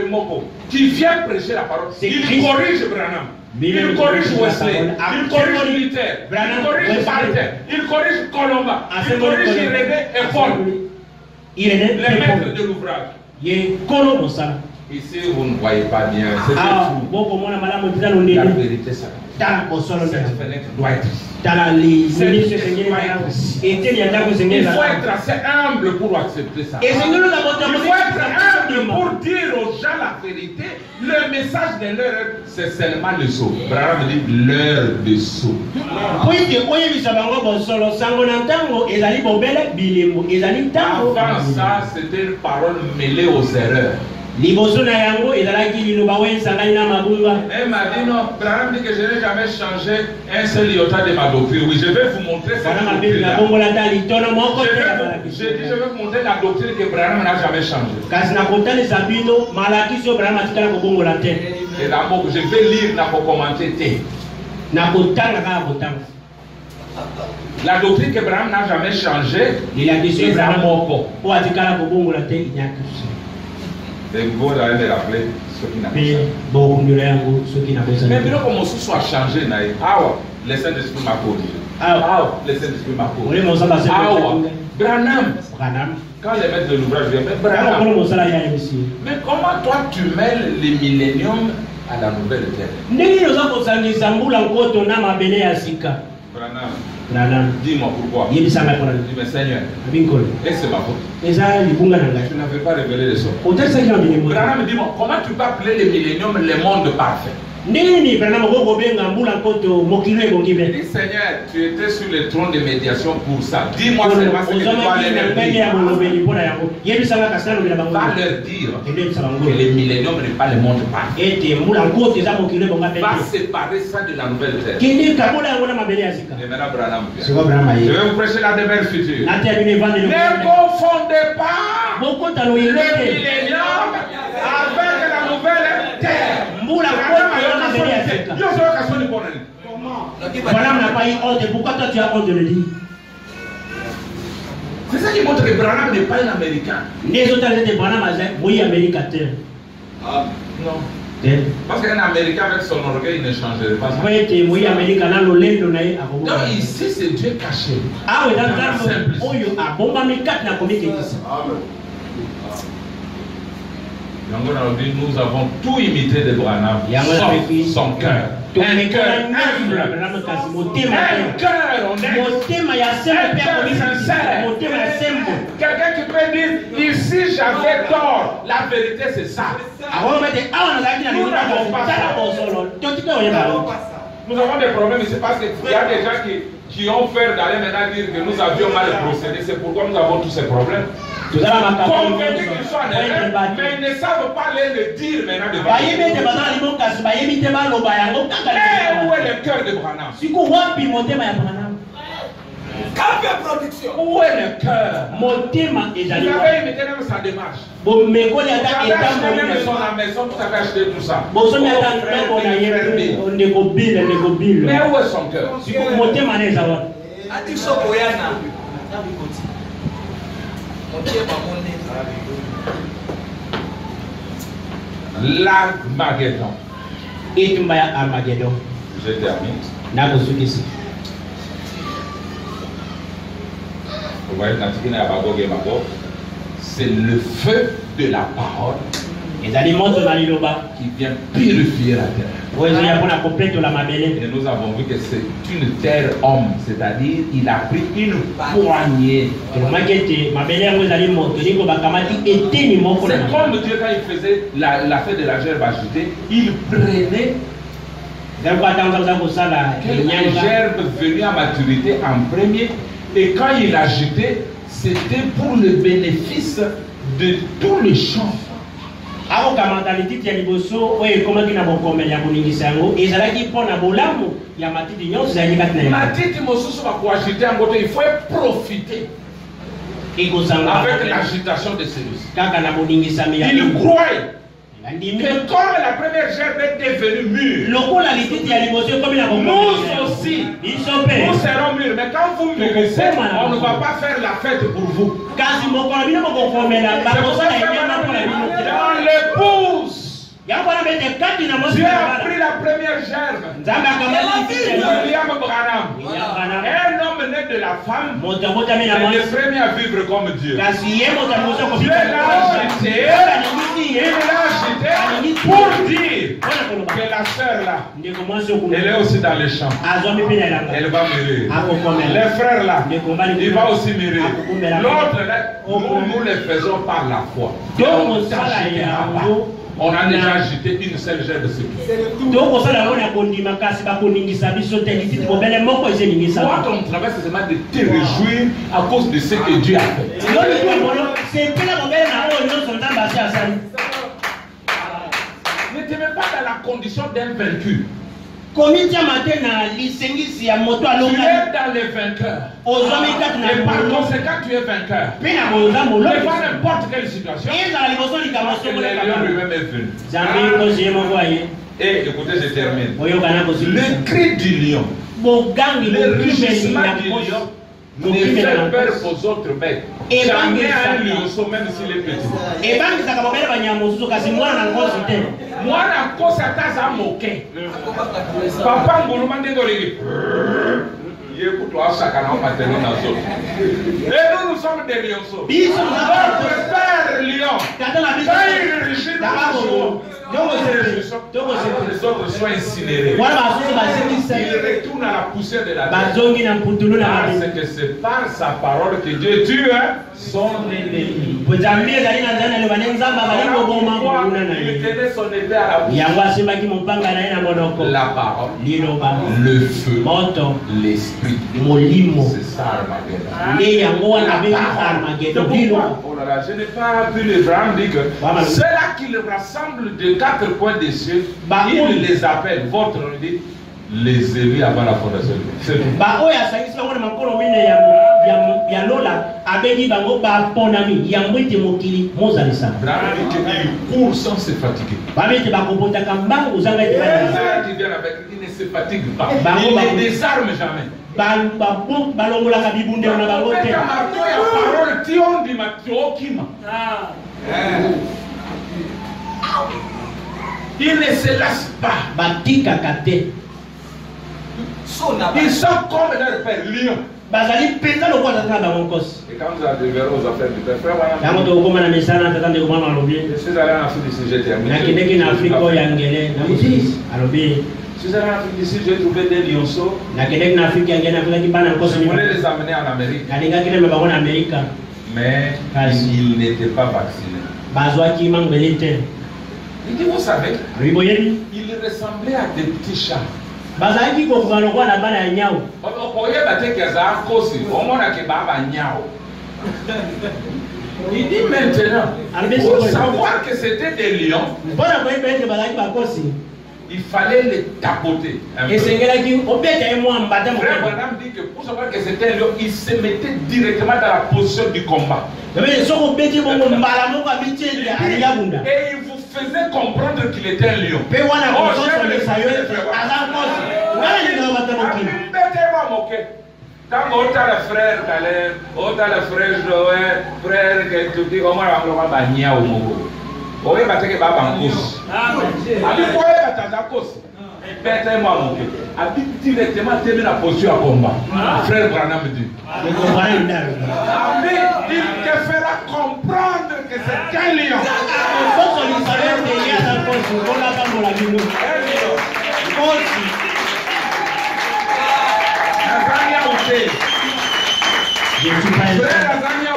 qui vient prêcher la parole, il corrige Branham, il corrige Wesley, il corrige Luther, il corrige Martin, il corrige Colomba, il corrige Irénée et Paul, les maîtres de l'ouvrage. Ici, vous ne voyez pas bien. C'est la vérité, ça. Cette fenêtre doit être ici. Il faut être assez humble pour accepter ça. Il faut être humble pour dire aux gens la vérité. Le message de l'heure, c'est seulement le sceau. Branham dit l'heure de sceau. Avant ça, c'était une parole mêlée aux erreurs. liboso na yango ezalaki liloba wensangani na mabunga. Elle m'a dit non, Branham dit que je n'ai jamais changé un seul iota de ma doctrine. Oui, je vais vous montrer cette doctrine là. Je dis je vais vous montrer la doctrine que Branham n'a jamais changé. Et d'abord je vais lire, n'a pas commenté. La doctrine que Branham n'a jamais changé, il a dit c'est Branham. Et vous allez me rappeler ce qui n'a pas changé. Mais bien comme on soit changé, le Saint-Esprit m'a corrigé. Le Saint-Esprit m'a corrigé. Branham. Quand les maîtres de l'ouvrage viennent, mais Branham. Mais comment toi tu mêles les milléniums à la nouvelle terre? Branham, dis-moi pourquoi. Dis-moi Seigneur. Et c'est ma faute. Tu n'avais pas révélé les choses. Branham, dis-moi, comment tu peux appeler les milléniums le monde parfait? Dis Seigneur, tu étais sur le trône de médiation pour ça. Dis-moi seulement ce que tu dois leur dire. Va leur dire que le millénium n'est pas le monde parfait. Va séparer ça de la nouvelle terre. Et maintenant Branham vient. Je vais vous prêcher la demeure future. Ne confondez pas le millénium avec la nouvelle terre. Branham n'a pas eu honte. Pourquoi toi tu as honte de le dire? C'est ça qui montre que Branham n'est pas un Américain. Les autres étaient Branham, oui, Américain. Non. Parce qu'un Américain avec son orgueil ne changerait pas ça. Donc ici c'est Dieu caché. Ah oui, dans nous avons tout imité de Branham, sauf son cœur. Un cœur humble, un cœur sincère. Quelqu'un qui peut dire, ici j'avais tort, la vérité c'est ça. Nous n'avons pas ça. Nous avons des problèmes ici parce qu'il y a des gens qui ont peur d'aller maintenant dire que nous avions mal procédé. C'est pourquoi nous avons tous ces problèmes. Convaincus qu'ils soient en erreur, mais ils ne savent pas le dire maintenant devant où est le cœur de Branham? Où est le cœur? Vous avez imité même sa démarche. Vous avez acheté même son maison, vous avez acheté tout ça. Mais où est son cœur? L'Armageddon. Je termine. Vous voyez, c'est le feu de la parole qui vient purifier la terre. Et nous avons vu que c'est une terre homme, c'est-à-dire il a pris une poignée. C'est comme Dieu quand il faisait la fête de la gerbe agitée, il prenait la gerbe venue à maturité en premier. Et quand il agitait, c'était pour le bénéfice de tous les champs. Matiti mosusu va agiter en côté, il faut profiter avec l'agitation de celui-ci. Il croit que comme la première gerbe est devenue mûre, nous aussi, nous serons mûrs. Mais quand vous mûrissez, on ne va pas faire la fête pour vous. Dans l'épouse, Dieu a pris la première gerbe. William Branham, un homme né de la femme, est le premier à vivre comme Dieu. Dieu l'a agité, pour dire que la sœur là, elle est aussi dans les champs. Elle va mourir. Les frères là, il va aussi mourir. L'autre là, nous les faisons par la foi. On a déjà agité une seule gerbe de ce qui. Toi, ton travail, c'est seulement de te réjouir à cause de ce que Dieu a fait. condition d'un vaincu. Komitia matin na lisengisi ya moto Tu alonga. es dans les vainqueurs. Ozomi kati na Et par molo. conséquent, tu es vainqueur. Pena moza molo. Mais pas n'importe quelle situation. Eza la liboso Parce que likamaso le lion lui-même est venu. Zambi kozi mo voye. Et écoutez, je termine. Oyo kana kozi. Le cri du lion, Bogangi le bo rugissement na du kozi. lion ne fait peur aux autres bêtes. Et Jamais bangi un lionceau, même s'il est petit. ebangisa kababele banyamosusu kasi mwana na ngozi te. Mwana kosa taza moke. Papa ngoloma ndenge olingi. Ye kutu asaka na matelo na zo. Et nous sommes des lionceaux. Biso Notre père lion. tata na biso. Quand il rugit, Dabako. les autres soient incinérés. Wana basusu Il bazengisa. retourne à la poussière de la terre. Bazongi na mputulu na Parce mabe. que c'est par sa parole que Dieu tue son ennemi. Bozambi ezali na nzana le banenzamba bali koboma kuna na Il ye. tenait son épée à la bouche. Yango asimbaki mopanga na ye na monoko. La parole, Liloba. le feu, Moto. l'esprit. Molimo. C'est ça Armageddon. Nde yango wana be C'est Armageddon. pourquoi, Lilo. oh là là, je n'ai pas vu Abraham dire que Voilà. ceux-là qui le rassemblent de 4 coins des cieux, Bah, il oui. les appelle, votre on dit, les élus avant la fondation du monde. C'est tout. Ba oyo asangisi bango na makolo mine ya lola abengi bango baponami yango ete mokili mozalisa. Abraham dit qu'il court sans se fatiguer. Babete bakobotaka mbangu ozanga ete bana. Ceux qui viennent avec, il ne se fatigue pas. Bah, Il bah, ne désarme jamais. balongolaka bibundelo na bango te. Parole tiondi matiokima. Il ne se lasse pas. Batikaka te. Ils sont comme leur père, lion. Bazali mpenza lokola tata na bango nkosi. Et quand vous arriverez aux affaires du père, frère, Yango tokokoma na misala tata ndeko mwana alobi. je suis allé en Afrique d'ici, j'ai terminé. Nakendeki na Afrika oyo ya ngele na motisi alobi. Je suis allé en Afrique d'ici, j'ai trouvé des lionceaux. Nakendeki na Afrika ya ngele nafikaki bana nkosi Je voulais ni. les amener en Amérique, Nalingaki na bango na Amerika. mais ils n'étaient pas vaccinés. Bazwaki mangwele te. Il dit, vous savez, Alobi boyebi. ils ressemblaient à des petits chats. Bazalaki kofuka lokola na bana ya nyau. Il dit maintenant, pour savoir que c'était des lions, Mpona koyeba ete bazalaki bakosi. il fallait les tapoter. Un peu. Esengelaki obeta ye mwa mbata Frère moko. Branham dit que pour savoir que c'était un lion, il se mettait directement dans la position du combat. Ebe soko obeti bongo mbala moko abiti ya aliyabunda. Et il vous faisait comprendre qu'il était un lion. Pe wana Oh, kososo j'aime les le sayo frères, frère. aza kosi. Wana ni na bata mokili. Quand on a le frère Caleb, on a le frère Joël, frère Ketuti, on a le banya au Mogo. On va battre que Baba Nkos. Abi quoi battre Nkos? Bête moi mon cœur. Abi directement terminer la posture à combat. Frère Branham dit. Abi Il te fera comprendre que c'est un lion. kososo le sayo te ya na kosi. Kola bango la bino. Kosi. Nazania Oute. Je suis pas Frère Nazania